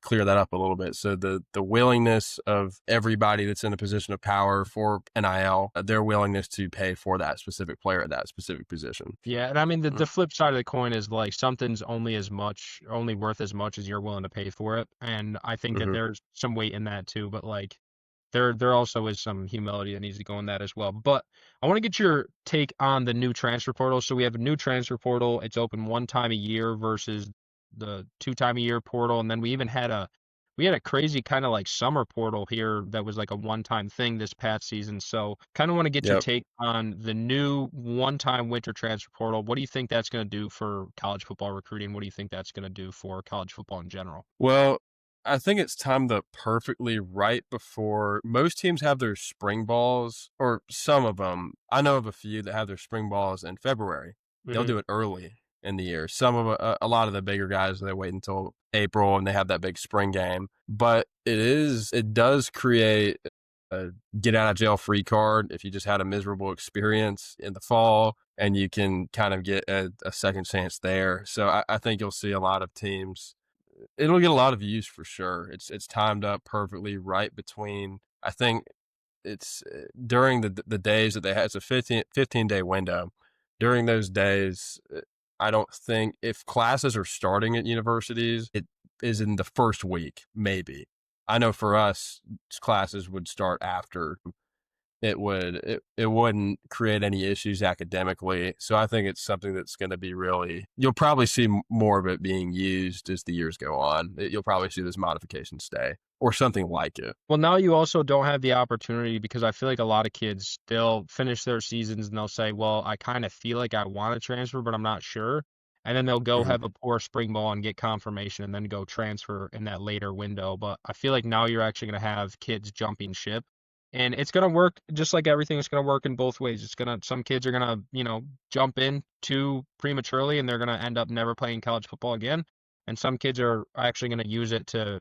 clear that up a little bit. So the willingness of everybody that's in a position of power for NIL, their willingness to pay for that specific player at that specific position. Yeah, and I mean the Mm. flip side of the coin is like something's only worth as much as you're willing to pay for it. And I think that Mhm. there's some weight in that too, but like there also is some humility that needs to go in that as well. But I want to get your take on the new transfer portal. So we have a new transfer portal. It's open one time a year versus the two-time a year portal. And then we had a crazy kind of like summer portal here that was like a one-time thing this past season. So kind of want to get your Yep. take on the new one-time winter transfer portal. What do you think that's going to do for college football recruiting? What do you think that's going to do for college football in general? Well, I think it's timed up perfectly right before most teams have their spring balls, or some of them. I know of a few that have their spring balls in February. They'll Hmm. do it early in the year. Some of a lot of the bigger guys, they wait until April and they have that big spring game. But it does create a get out of jail free card if you just had a miserable experience in the fall, and you can kind of get a second chance there. So I think you'll see a lot of teams, it'll get a lot of views for sure. It's timed up perfectly right between, I think it's during the days that they had, it's a 15-day window. During those days, I don't think if classes are starting at universities, it is in the first week, maybe. I know for us, classes would start after. It wouldn't create any issues academically. So I think it's something that's going to be really, you'll probably see more of it being used as the years go on. You'll probably see this modification stay or something like it. Well, now you also don't have the opportunity, because I feel like a lot of kids, they'll finish their seasons and they'll say, well, I kind of feel like I want to transfer, but I'm not sure. And then they'll go Mhm. have a poor spring ball and get confirmation and then go transfer in that later window. But I feel like now you're actually going to have kids jumping ship. And it's going to work just like everything. It's going to work in both ways. Some kids are going to, jump in too prematurely and they're going to end up never playing college football again. And some kids are actually going to use it to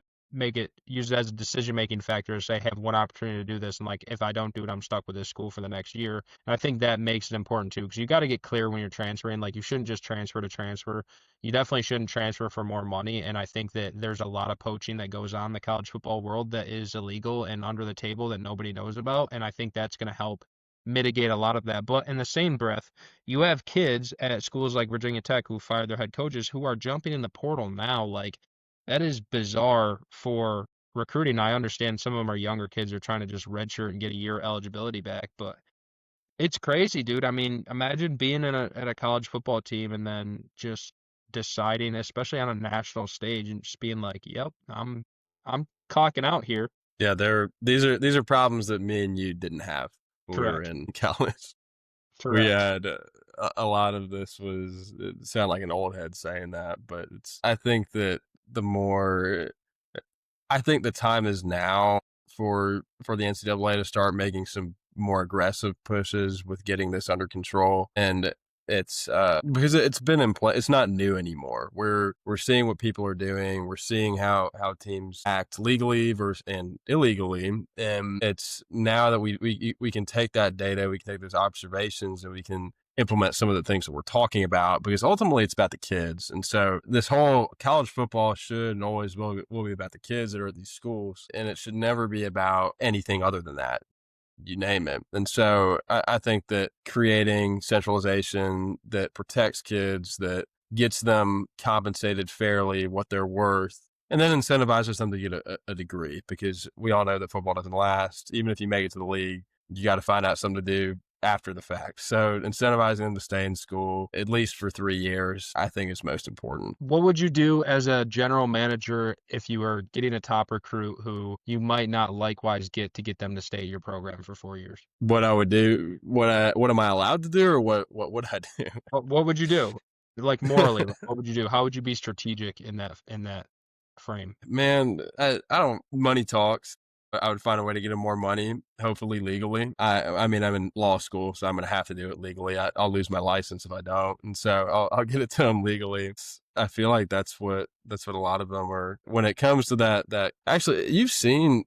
use it as a decision-making factor to say, hey, I have one opportunity to do this, and like if I don't do it, I'm stuck with this school for the next year. And I think that makes it important too, because you got to get clear when you're transferring. Like you shouldn't just transfer to transfer. You definitely shouldn't transfer for more money. And I think that there's a lot of poaching that goes on in the college football world that is illegal and under the table that nobody knows about. And I think that's going to help mitigate a lot of that. But in the same breath, you have kids at schools like Virginia Tech who fired their head coaches who are jumping in the portal now. Like that is bizarre for recruiting. I understand some of them are younger kids who are trying to just redshirt and get a year eligibility back, but it's crazy, dude. I mean, imagine being in at a college football team and then just deciding, especially on a national stage, and just being like, "Yep, I'm clocking out here." Yeah, these are problems that me and you didn't have when we were Correct. in college. We Correct. had a lot of this was it sound like an old head saying that, but I think that the more I think the time is now for the NCAA to start making some more aggressive pushes with getting this under control. And it's because it's been in play. It's not new anymore. We're seeing what people are doing. We're seeing how teams act legally versus and illegally. And it's now that we can take that data, we can take those observations, and we can implement some of the things that we're talking about, because ultimately it's about the kids. And so this whole college football should and always will be about the kids that are at these schools, and it should never be about anything other than that, you name it. And so I think that creating centralization that protects kids, that gets them compensated fairly what they're worth, and then incentivizes them to get a degree, because we all know that football doesn't last. Even if you make it to the league, you got to find out something to do after the fact. So incentivizing them to stay in school, at least for 3 years, I think is most important. What would you do as a general manager if you were getting a top recruit who you might not likewise get to get them to stay at your program for 4 years? What I would do, what am I allowed to do, or what would I do? What would you do? Like morally, like, what would you do? How would you be strategic in that frame? Man, I don't, money talks. I would find a way to get him more money, hopefully legally. I mean, I'm in law school, so I'm going to have to do it legally. I'll lose my license if I don't. And so I'll get it to him legally. I feel like that's what a lot of them are. When it comes to that actually, you've seen,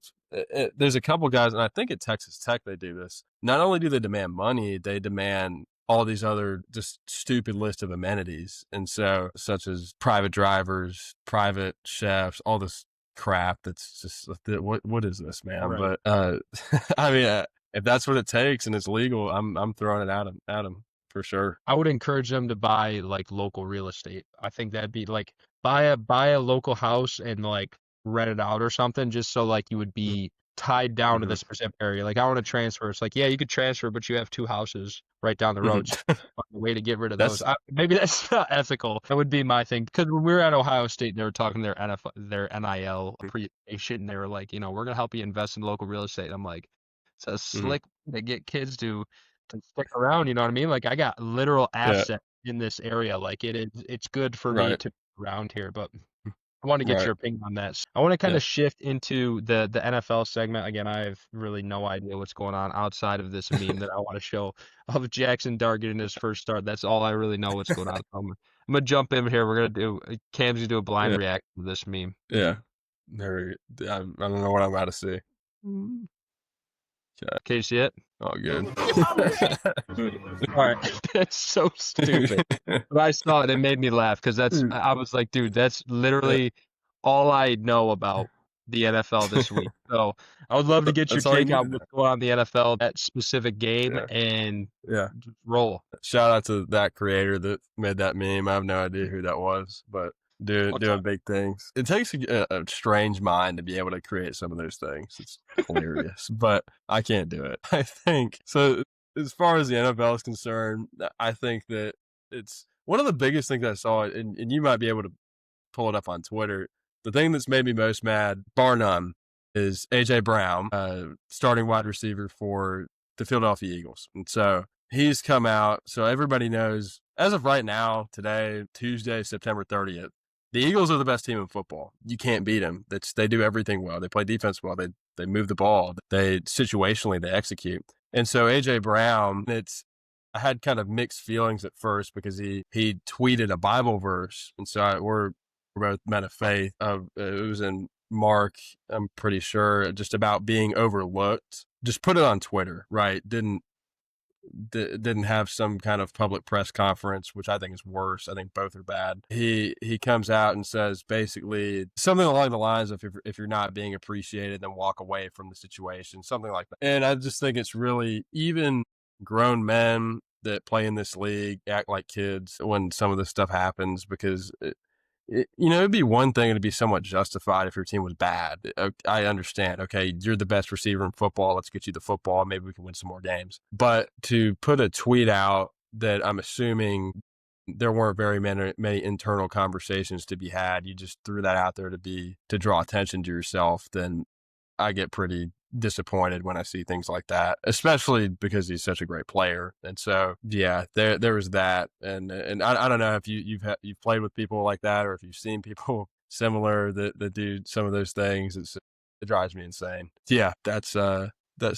there's a couple guys, and I think at Texas Tech, they do this. Not only do they demand money, they demand all these other just stupid list of amenities. And so, such as private drivers, private chefs, all this crap that's just what is this, man? Right. But I mean, if that's what it takes and it's legal, I'm throwing it at him for sure. I would encourage them to buy like local real estate. I think that'd be like buy a local house and like rent it out or something, just so like you would be tied down to Mm-hmm. this specific area. Like I want to transfer. It's like, yeah, you could transfer, but you have two houses right down the road. So Mm-hmm. find a way to get rid of those. That's Maybe that's not ethical. That would be my thing. Because when we were at Ohio State and they were talking their NFL, their NIL appreciation, and they were like, we're gonna help you invest in local real estate. I'm like, it's a mm-hmm. slick way to get kids to stick around, you know what I mean? Like I got literal Yeah, asset in this area. Like it's good for me right, to be around here, but I want to get right, your opinion on that. I want to kind yeah, of shift into the NFL segment. Again, I have really no idea what's going on outside of this meme that I want to show of Jackson Dart getting his first start. That's all I really know what's going on. I'm gonna jump in here. We're gonna do Cam's gonna do a blind yeah, reaction to this meme. yeah. I don't know what I'm about to see. Okay, Can you see it? all good. All right. That's so stupid. But I saw it, it made me laugh because I was like, dude, that's literally all I know about the NFL this week. So I would love to get your That's all you take need to on know. what's going on in the NFL, that specific game, Yeah, and yeah. just roll. Shout out to that creator that made that meme. I have no idea who that was, but What's doing up? big things. It takes a strange mind to be able to create some of those things. It's hilarious, but I can't do it. I think so. As far as the NFL is concerned, I think that it's one of the biggest things I saw, and you might be able to pull it up on Twitter. The thing that's made me most mad, bar none, is AJ Brown, starting wide receiver for the Philadelphia Eagles. And so he's come out. So everybody knows, as of right now, today, Tuesday, September 30th, the Eagles are the best team in football. You can't beat them. They do everything well. They play defense well. They move the ball. They situationally they execute. And so AJ Brown, I had kind of mixed feelings at first because he tweeted a Bible verse, and so we're both men of faith. It was in Mark, I'm pretty sure, just about being overlooked. Just put it on Twitter, right? Didn't have some kind of public press conference, which I think is worse. I think both are bad. He comes out and says basically something along the lines of if you're not being appreciated, then walk away from the situation, something like that. And I just think it's really, even grown men that play in this league act like kids when some of this stuff happens, because it'd be one thing to be somewhat justified if your team was bad. I understand. Okay, you're the best receiver in football. Let's get you the football. Maybe we can win some more games. But to put a tweet out that I'm assuming there weren't very many internal conversations to be had, you just threw that out there to draw attention to yourself, then I get pretty disappointed when I see things like that, especially because he's such a great player. And so, yeah, there was that. And I don't know if you've played with people like that, or if you've seen people similar that do some of those things. It drives me insane. Yeah, that's the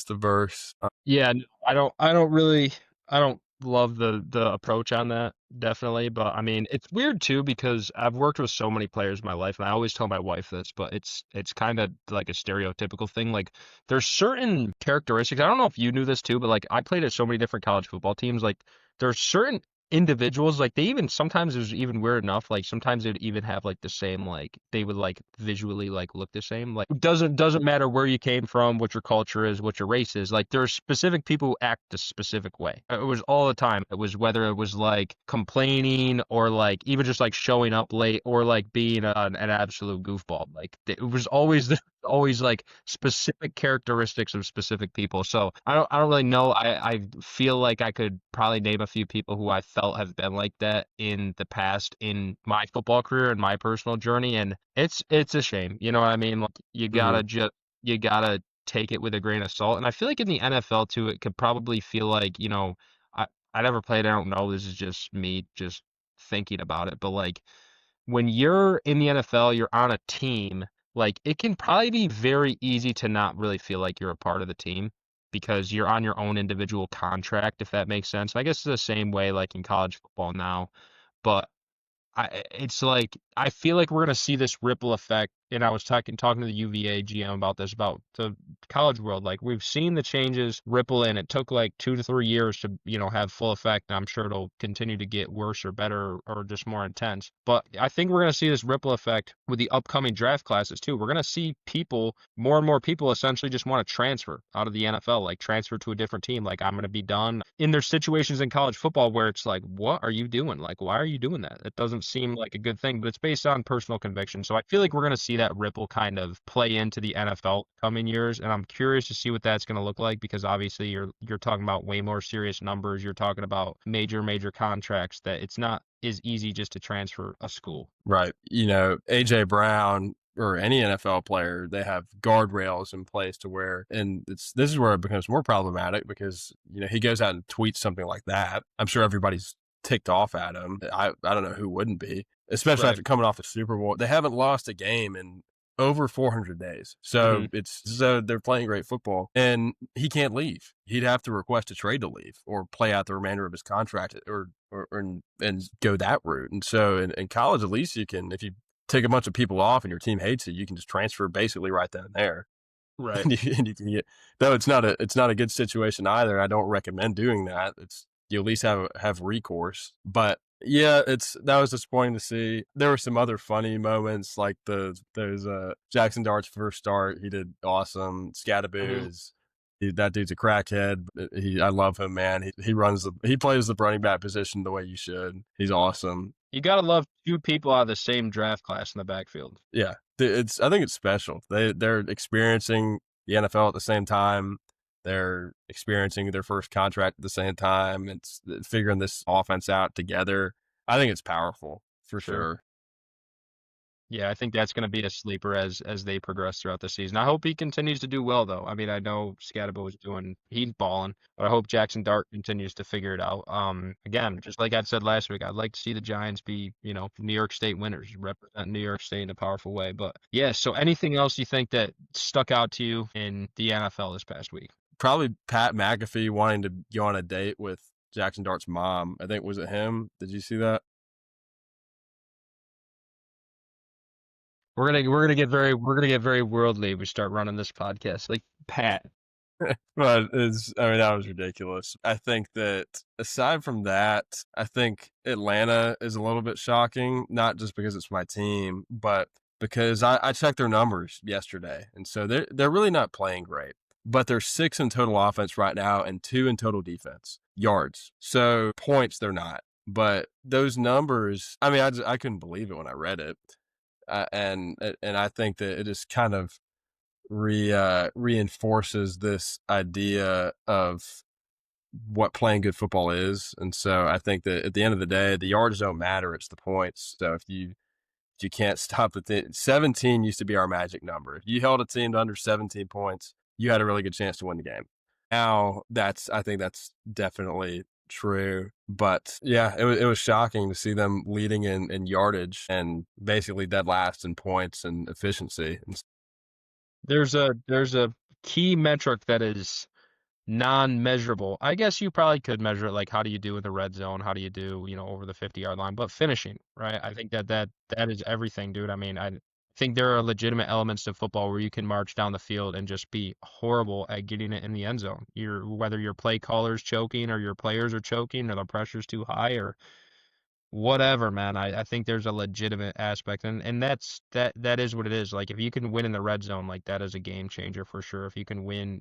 verse. Yeah, no, I don't love the approach on that, definitely. But I mean, it's weird too because I've worked with so many players in my life, and I always tell my wife this, but it's kind of like a stereotypical thing. Like there's certain characteristics. I don't know if you knew this too, but like I played at so many different college football teams. Like there's certain individuals, like they even sometimes it was even weird enough, like sometimes they would even have like the same, like they would like visually like look the same. Like doesn't matter where you came from, what your culture is, what your race is. Like there's specific people who act a specific way. It was all the time. It was whether it was like complaining or like even just like showing up late or like being an absolute goofball. Like it was always always like specific characteristics of specific people. So I don't really know. I feel like I could probably name a few people who I felt have been like that in the past in my football career and my personal journey, and it's a shame. You know what I mean? Like Mhm. you gotta take it with a grain of salt. And I feel like in the NFL too, it could probably feel like, I I never played, I don't know. This is just me just thinking about it, but like when you're in the NFL, you're on a team, like it can probably be very easy to not really feel like you're a part of the team because you're on your own individual contract, if that makes sense. I guess it's the same way like in college football now, but it's like I feel like we're gonna see this ripple effect. And I was talking to the UVA GM about this, about the college world. Like we've seen the changes ripple in. It took like 2 to 3 years to, have full effect. And I'm sure it'll continue to get worse or better or just more intense. But I think we're gonna see this ripple effect with the upcoming draft classes too. We're gonna see people, more and more people essentially just want to transfer out of the NFL, like transfer to a different team. Like I'm gonna be done. And there's situations in college football where it's like, what are you doing? Like, why are you doing that? It doesn't seem like a good thing, but it's based on personal conviction. So I feel like we're going to see that ripple kind of play into the NFL coming years, and I'm curious to see what that's going to look like because obviously you're talking about way more serious numbers. You're talking about major contracts that it's not as easy just to transfer a school. Right. AJ Brown or any NFL player, they have guardrails in place to where, and this is where it becomes more problematic because, he goes out and tweets something like that. I'm sure everybody's ticked off at him. I don't know who wouldn't be, especially Right. after coming off the Super Bowl. They haven't lost a game in over 400 days. Hmm. So they're playing great football and he can't leave. He'd have to request a trade to leave or play out the remainder of his contract or and go that route. And so in college, at least you can, if you take a bunch of people off and your team hates it, you can just transfer basically right then and there. Right. And you can get, though it's not a good situation either. I don't recommend doing that. It's, you at least have recourse. But yeah, that was disappointing to see. There were some other funny moments like there's Jackson Dart's first start. He did awesome. Hmm. Scadaboo that dude's a crackhead. I love him, man. He plays the running back position the way you should. He's awesome. You gotta love two people out of the same draft class in the backfield. Yeah, I think it's special. They're experiencing the NFL at the same time. They're experiencing their first contract at the same time. It's figuring this offense out together. I think it's powerful for Sure. sure. Yeah, I think that's going to be a sleeper as they progress throughout the season. I hope he continues to do well, though. I mean, I know Scadabo is he's balling, but I hope Jackson Dart continues to figure it out. Again, just like I said last week, I'd like to see the Giants be, New York State winners, represent New York State in a powerful way. But yeah, so anything else you think that stuck out to you in the NFL this past week? Probably Pat McAfee wanting to go on a date with Jackson Dart's mom. I think, was it him? Did you see that? We're gonna get very worldly. If we start running this podcast like Pat. But I mean, that was ridiculous. I think that aside from that, I think Atlanta is a little bit shocking, not just because it's my team, but because I checked their numbers yesterday. And so they're really not playing great. But they're 6 in total offense right now and 2 in total defense yards. So points, they're not. But those numbers, I mean, I couldn't believe it when I read it. And I think that it just kind of reinforces this idea of what playing good football is. And so I think that at the end of the day, the yards don't matter; it's the points. So if you can't stop the 17 used to be our magic number. If you held a team to under 17 points, you had a really good chance to win the game. Now I think that's definitely true. But yeah, it was shocking to see them leading in yardage and basically dead last in points and efficiency. There's a key metric that is non-measurable. I guess you probably could measure it like how do you do in the red zone? How do you do, over the 50-yard line? But finishing, right? I think that is everything, dude. I mean, I think there are legitimate elements to football where you can march down the field and just be horrible at getting it in the end zone. Whether your play caller's choking or your players are choking or the pressure's too high or whatever, man. I think there's a legitimate aspect, and that is what it is. Like if you can win in the red zone, like that is a game changer for sure. If you can win,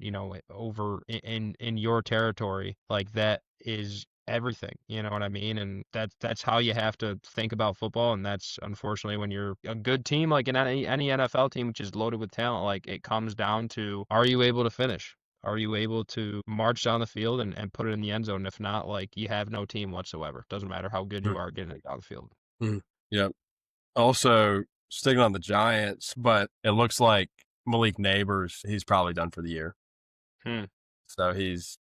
over in your territory, like that is everything. You know what I mean? And that's how you have to think about football. And that's unfortunately when you're a good team, like in any NFL team, which is loaded with talent, like it comes down to are you able to finish? Are you able to march down the field and put it in the end zone? If not, like you have no team whatsoever. Doesn't matter how good you are getting it down the field. Mm, yep. Also, sticking on the Giants, but it looks like Malik Neighbors, he's probably done for the year. Hmm. So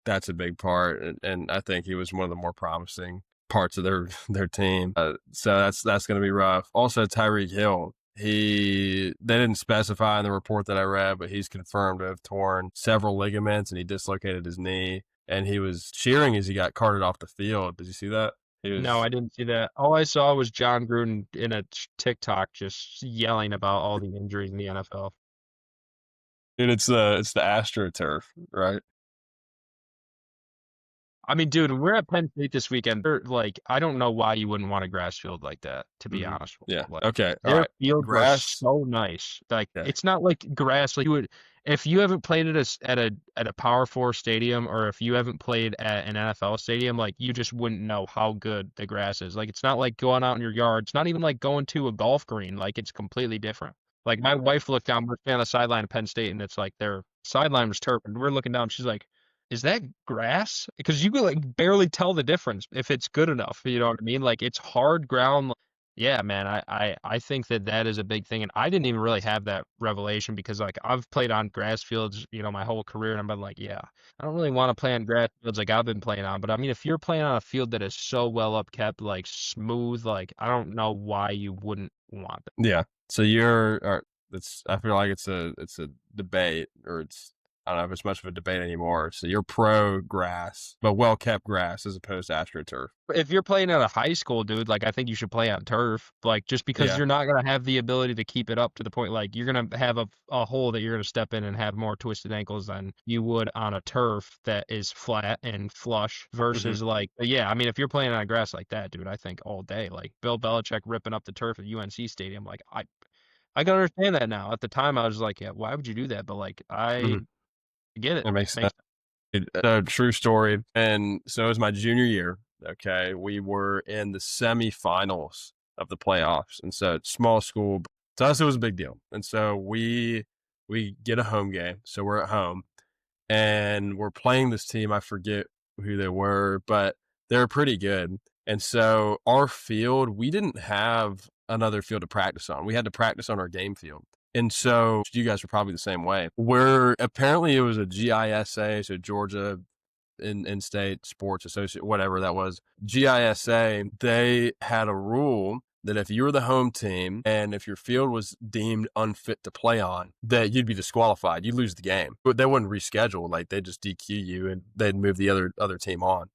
that's a big part, and I think he was one of the more promising parts of their team. So that's going to be rough. Also, Tyreek Hill, they didn't specify in the report that I read, but he's confirmed to have torn several ligaments and he dislocated his knee. And he was cheering as he got carted off the field. Did you see that? He No, was. I didn't see that. All I saw was John Gruden in a TikTok just yelling about all the injuries in the NFL. And it's the AstroTurf, right? I mean, dude, we're at Penn State this weekend. Like, I don't know why you wouldn't want a grass field like that, to be Mm-hmm. honest with Yeah. you. Like, Okay. All their right. fields are Grass. so nice. Like, Okay. it's not like grass. Like, if you haven't played at a Power Four stadium, or if you haven't played at an NFL stadium, like, you just wouldn't know how good the grass is. Like, it's not like going out in your yard. It's not even like going to a golf green. Like, it's completely different. Like, my wife looked down, we're on the sideline of Penn State, and it's like their sideline was turf, and we're looking down. She's like, is that grass? Because you can like barely tell the difference if it's good enough. You know what I mean? Like it's hard ground. Yeah, man. I think that is a big thing, and I didn't even really have that revelation because like I've played on grass fields, my whole career, and I've been like, yeah, I don't really want to play on grass fields like I've been playing on. But I mean, if you're playing on a field that is so well upkept, like smooth, like I don't know why you wouldn't want that. Yeah. So I feel like it's a debate, or I don't know if it's much of a debate anymore. So you're pro grass, but well kept grass as opposed to AstroTurf. If you're playing at a high school, dude, like I think you should play on turf. Like just because Yeah. you're not gonna have the ability to keep it up to the point like you're gonna have a hole that you're gonna step in and have more twisted ankles than you would on a turf that is flat and flush Mm-hmm. versus like yeah, I mean if you're playing on grass like that, dude, I think all day. Like Bill Belichick ripping up the turf at UNC Stadium, like I can understand that now. At the time I was like, yeah, why would you do that? But like Mm-hmm. I get it. It makes sense. Makes A true story. And so it was my junior year. Okay. We were in the semifinals of the playoffs. And so it's small school. To us, it was a big deal. And so we get a home game. So we're at home and we're playing this team. I forget who they were, but they're pretty good. And so our field, we didn't have another field to practice on. We had to practice on our game field. And so you guys were probably the same way. Where apparently it was a GISA, so Georgia in-state sports associate, whatever that was, GISA, they had a rule that if you were the home team and if your field was deemed unfit to play on, that you'd be disqualified. You'd lose the game. But they wouldn't reschedule. Like they'd just DQ you and they'd move the other team on.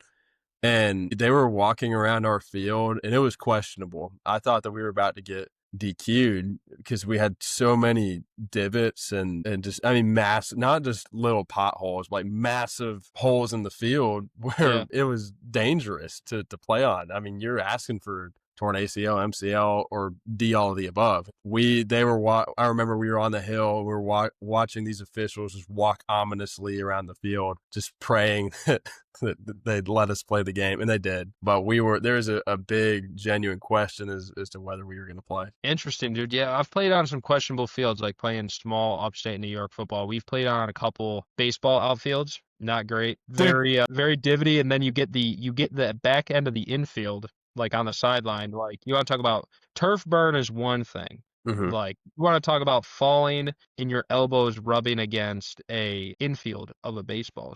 And they were walking around our field and it was questionable. I thought that we were about to get DQ'd because we had so many divots and just, I mean, not just little potholes, like massive holes in the field where Yeah. it was dangerous to play on. I mean, you're asking for torn ACL, MCL, or D, all of the above. I remember we were on the hill, we were watching these officials just walk ominously around the field, just praying that they'd let us play the game, and they did. But there was a big, genuine question as to whether we were going to play. Interesting, dude. Yeah, I've played on some questionable fields, like playing small upstate New York football. We've played on a couple baseball outfields. Not great. Dude, Very divotty, and then you get the back end of the infield, like on the sideline. Like you want to talk about turf burn is one thing. mm-hmm. Like you want to talk about falling and your elbows rubbing against a infield of a baseball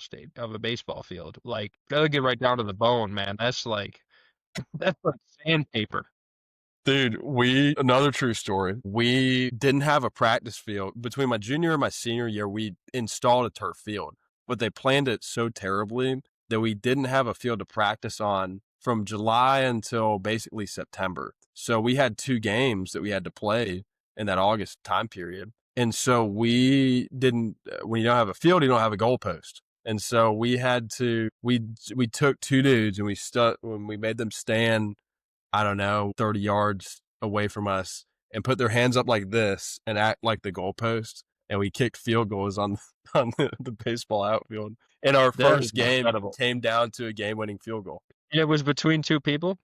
field. Like that'll get right down to the bone, man. That's like sandpaper. Dude, another true story. We didn't have a practice field. Between my junior and my senior year, we installed a turf field, but they planned it so terribly that we didn't have a field to practice on from July until basically September. So we had 2 games that we had to play in that August time period. And so we didn't, when you don't have a field, you don't have a goalpost. And so we took 2 dudes and when we made them stand, I don't know, 30 yards away from us and put their hands up like this and act like the goalpost. And we kicked field goals on the baseball outfield. And our That is first game incredible. came down to a game-winning field goal. And it was between 2 people?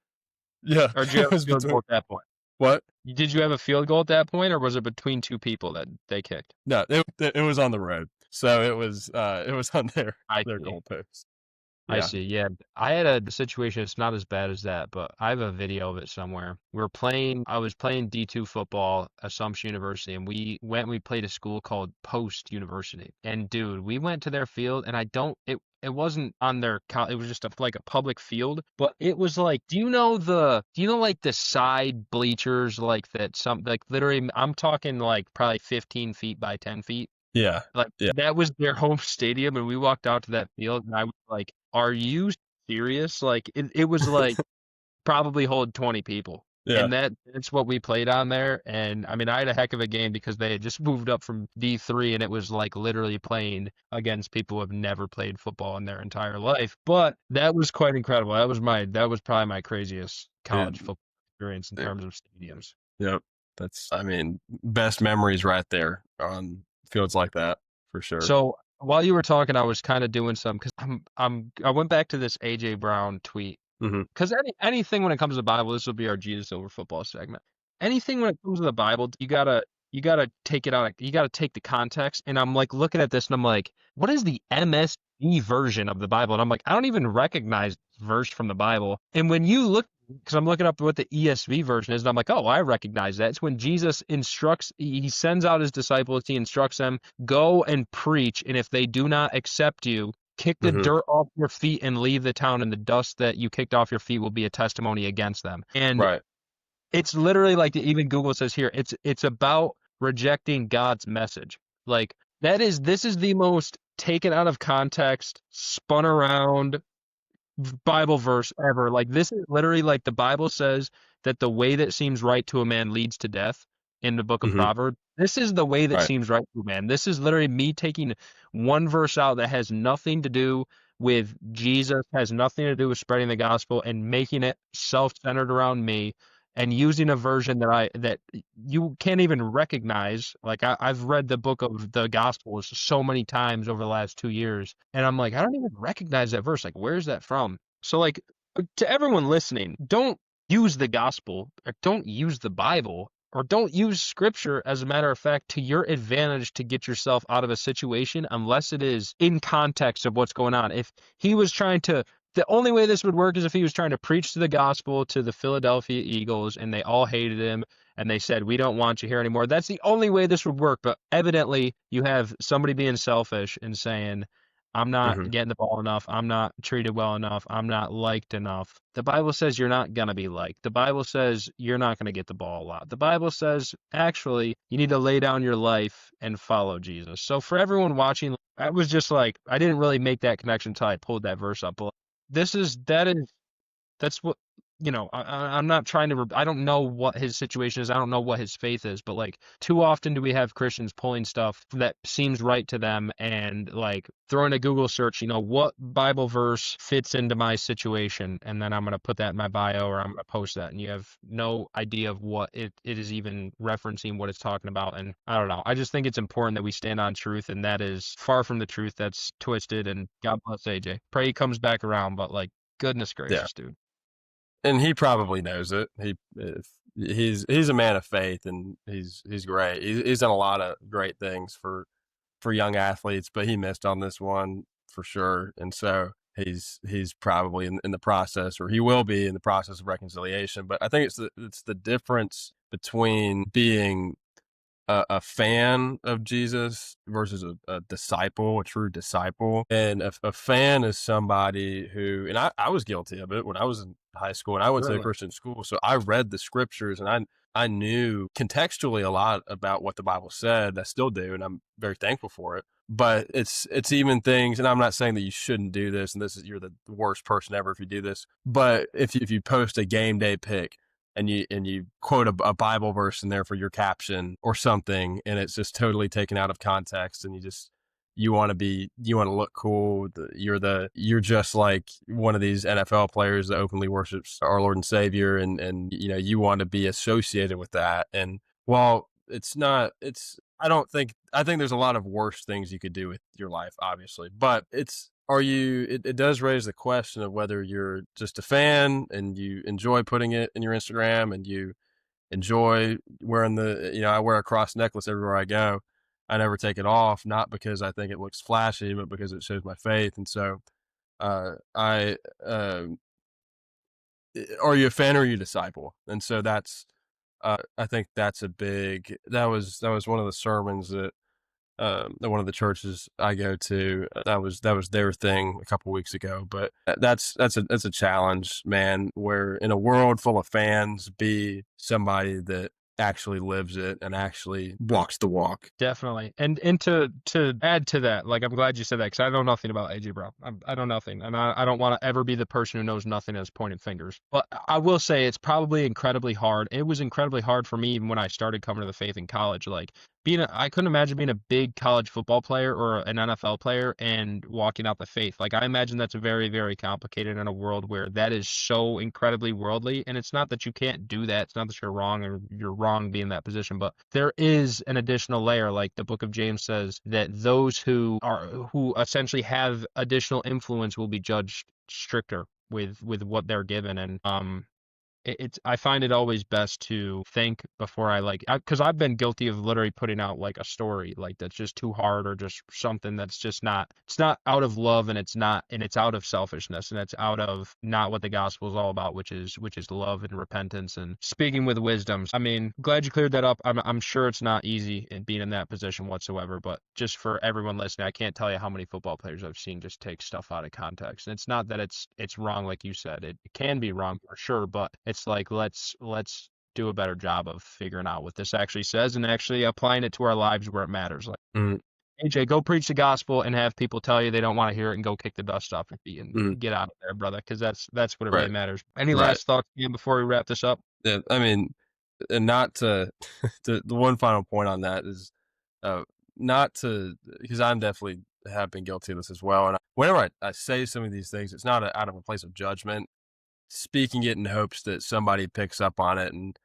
Yeah. Or did you have a field goal at that point? What? Did you have a field goal at that point, or was it between 2 people that they kicked? No, it was on the road. So it was on their goalpost. I Yeah. see. Yeah. I had a situation, it's not as bad as that, but I have a video of it somewhere. I was playing D2 football, Assumption University, and we played a school called Post University. And dude, we went to their field, and it wasn't on it was just like a public field, but it was like, do you know like the side bleachers, like literally, I'm talking like probably 15 feet by 10 feet. Yeah. Like Yeah. that was their home stadium, and we walked out to that field, and I was like, "Are you serious?" Like it was like probably hold 20 people, Yeah. and that's what we played on there. And I mean, I had a heck of a game because they had just moved up from D3, and it was like literally playing against people who have never played football in their entire life. But that was quite incredible. That was probably my craziest college football experience in terms of stadiums. Yep. I mean, best memories right there on fields like that, for sure. So while you were talking, I was kind of doing some because I went back to this AJ Brown tweet because anything when it comes to the Bible, this will be our Jesus over football segment. Anything when it comes to the Bible, you gotta take it out. You gotta take the context. And I'm like looking at this, and I'm like, what is the MSV version of the Bible? And I'm like, I don't even recognize this verse from the Bible. And when you look, because I'm looking up what the ESV version is, and I'm like, oh, I recognize that. It's when Jesus he sends out his disciples, he instructs them, go and preach, and if they do not accept you, kick the dirt off your feet and leave the town, and the dust that you kicked off your feet will be a testimony against them. And it's literally like even Google says here, it's about rejecting God's message. Like this is the most taken out of context, spun around Bible verse ever. Like this is literally like the Bible says that the way that seems right to a man leads to death in the book of Proverbs. This is the way that seems right to a man. This is literally me taking one verse out that has nothing to do with Jesus, has nothing to do with spreading the gospel, and making it self-centered around me, and using a version that you can't even recognize. Like I've read the book of the Gospels so many times over the last 2 years, and I'm like, I don't even recognize that verse. Like, where's that from? So like, to everyone listening, don't use the gospel, or don't use the Bible, or don't use scripture, as a matter of fact, to your advantage to get yourself out of a situation unless it is in context of what's going on. If he was trying to The only way this would work is if he was trying to preach the gospel to the Philadelphia Eagles and they all hated him and they said, we don't want you here anymore. That's the only way this would work. But evidently, you have somebody being selfish and saying, I'm not getting the ball enough. I'm not treated well enough. I'm not liked enough. The Bible says you're not going to be liked. The Bible says you're not going to get the ball a lot. The Bible says, actually, you need to lay down your life and follow Jesus. So for everyone watching, I was just like, I didn't really make that connection until I pulled that verse up. But that's what I'm not trying to, I don't know what his situation is. I don't know what his faith is, but like too often do we have Christians pulling stuff that seems right to them and like throwing a Google search, what Bible verse fits into my situation. And then I'm going to put that in my bio or I'm going to post that. And you have no idea of what it is even referencing, what it's talking about. And I don't know. I just think it's important that we stand on truth. And that is far from the truth. That's twisted. And God bless AJ. Pray he comes back around. But like, goodness Yeah. gracious, dude. And he probably knows it. He's a man of faith, and he's great. He's done a lot of great things for young athletes, but he missed on this one for sure. And so he's probably in the process, or he will be in the process of reconciliation. But I think it's the difference between being a fan of Jesus versus a disciple, a true disciple. And a fan is somebody who, and I was guilty of it when I was in high school and I went to a Really? Christian school. So I read the scriptures and I knew contextually a lot about what the Bible said. I still do, and I'm very thankful for it. But it's even things, and I'm not saying that you shouldn't do this, and you're the worst person ever if you do this. But if you post a game day pic and you quote a Bible verse in there for your caption or something, and it's just totally taken out of context, and you want to look cool. You're just like one of these NFL players that openly worships our Lord and Savior, and you want to be associated with that. And while it's not, I think there's a lot of worse things you could do with your life, obviously, but it does raise the question of whether you're just a fan and you enjoy putting it in your Instagram and you enjoy wearing I wear a cross necklace everywhere I go. I never take it off, not because I think it looks flashy, but because it shows my faith. And so, I, are you a fan or are you a disciple? And so I think that's that was one of the sermons that one of the churches I go to. That was their thing a couple weeks ago. But that's a challenge, man. Where in a world full of fans, be somebody that actually lives it and actually walks the walk. Definitely. And to add to that, like, I'm glad you said that because I know nothing about AJ Brown. I know nothing. And I don't want to ever be the person who knows nothing and is pointing fingers. But I will say it's probably incredibly hard. It was incredibly hard for me even when I started coming to the faith in college. Like, I couldn't imagine being a big college football player or an NFL player and walking out the faith. Like, I imagine that's very, very complicated in a world where that is so incredibly worldly. And it's not that you can't do that. It's not that you're wrong or you're wrong being in that position, but there is an additional layer. Like the book of James says that those who essentially have additional influence will be judged stricter with what they're given. And I find it always best to think before because I've been guilty of literally putting out like a story like that's just too hard or just something that's just it's not out of love, and it's out of selfishness, and it's out of not what the gospel is all about, which is love and repentance and speaking with wisdom. I mean, glad you cleared that up. I'm sure it's not easy in being in that position whatsoever, but just for everyone listening, I can't tell you how many football players I've seen just take stuff out of context. And it's not that it's wrong, like you said. It can be wrong for sure, but it's like let's do a better job of figuring out what this actually says and actually applying it to our lives where it matters. Like, AJ, go preach the gospel and have people tell you they don't want to hear it and go kick the dust off your feet and get out of there, brother, because that's what it really Right. matters. Any Right. last thoughts Ian, before we wrap this up? Yeah, I mean, and not to, the one final point on that is, not to, because I'm definitely have been guilty of this as well. And whenever I say some of these things, it's not out of a place of judgment, speaking it in hopes that somebody picks up on it and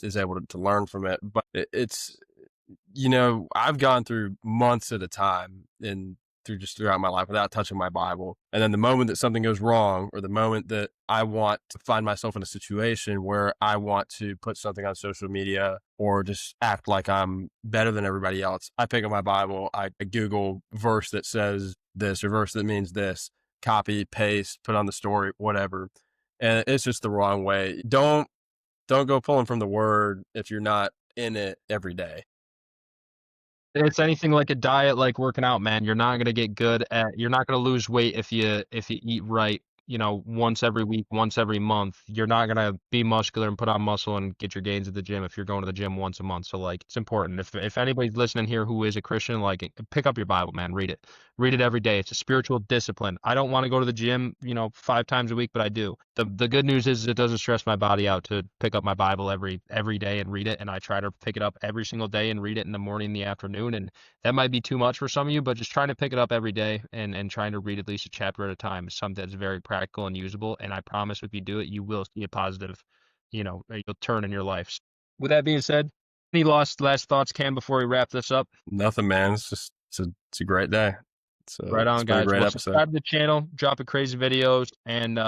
is able to learn from it. But it's, I've gone through months at a time throughout my life without touching my Bible. And then the moment that something goes wrong, or the moment that I want to find myself in a situation where I want to put something on social media or just act like I'm better than everybody else, I pick up my Bible, I Google verse that says this or verse that means this, copy, paste, put on the story, whatever. And it's just the wrong way. Don't go pulling from the word if you're not in it every day. It's anything like a diet, like working out, man. You're not gonna get good at. You're not gonna lose weight if you eat right. Once every week, once every month. You're not gonna be muscular and put on muscle and get your gains at the gym if you're going to the gym once a month. So like, it's important. If anybody's listening here who is a Christian, like, pick up your Bible, man. Read it every day. It's a spiritual discipline. I don't want to go to the gym, 5 times a week, but I do. the good news is it doesn't stress my body out to pick up my Bible every day and read it, and I try to pick it up every single day and read it in the morning and the afternoon. And that might be too much for some of you, but just trying to pick it up every day and trying to read at least a chapter at a time is something that's very practical and usable. And I promise if you do it, you will see a positive, you'll turn in your life. With that being said, any last thoughts, Cam, before we wrap this up? Nothing, man. It's just it's a great day. Right It's on, been a guys. great Well, episode. subscribe to the channel, dropping crazy videos, and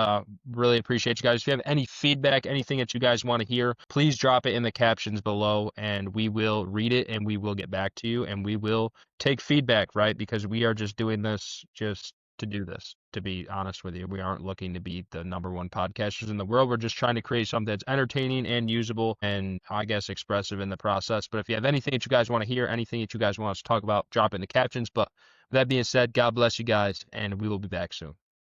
really appreciate you guys. If you have any feedback, anything that you guys want to hear, please drop it in the captions below, and we will read it, and we will get back to you, and we will take feedback, right? Because we are just doing this just to do this, to be honest with you. We aren't looking to be the #1 podcasters in the world. We're just trying to create something that's entertaining and usable and, I guess, expressive in the process. But if you have anything that you guys want to hear, anything that you guys want us to talk about, drop it in the captions. But that being said, God bless you guys, and we will be back soon.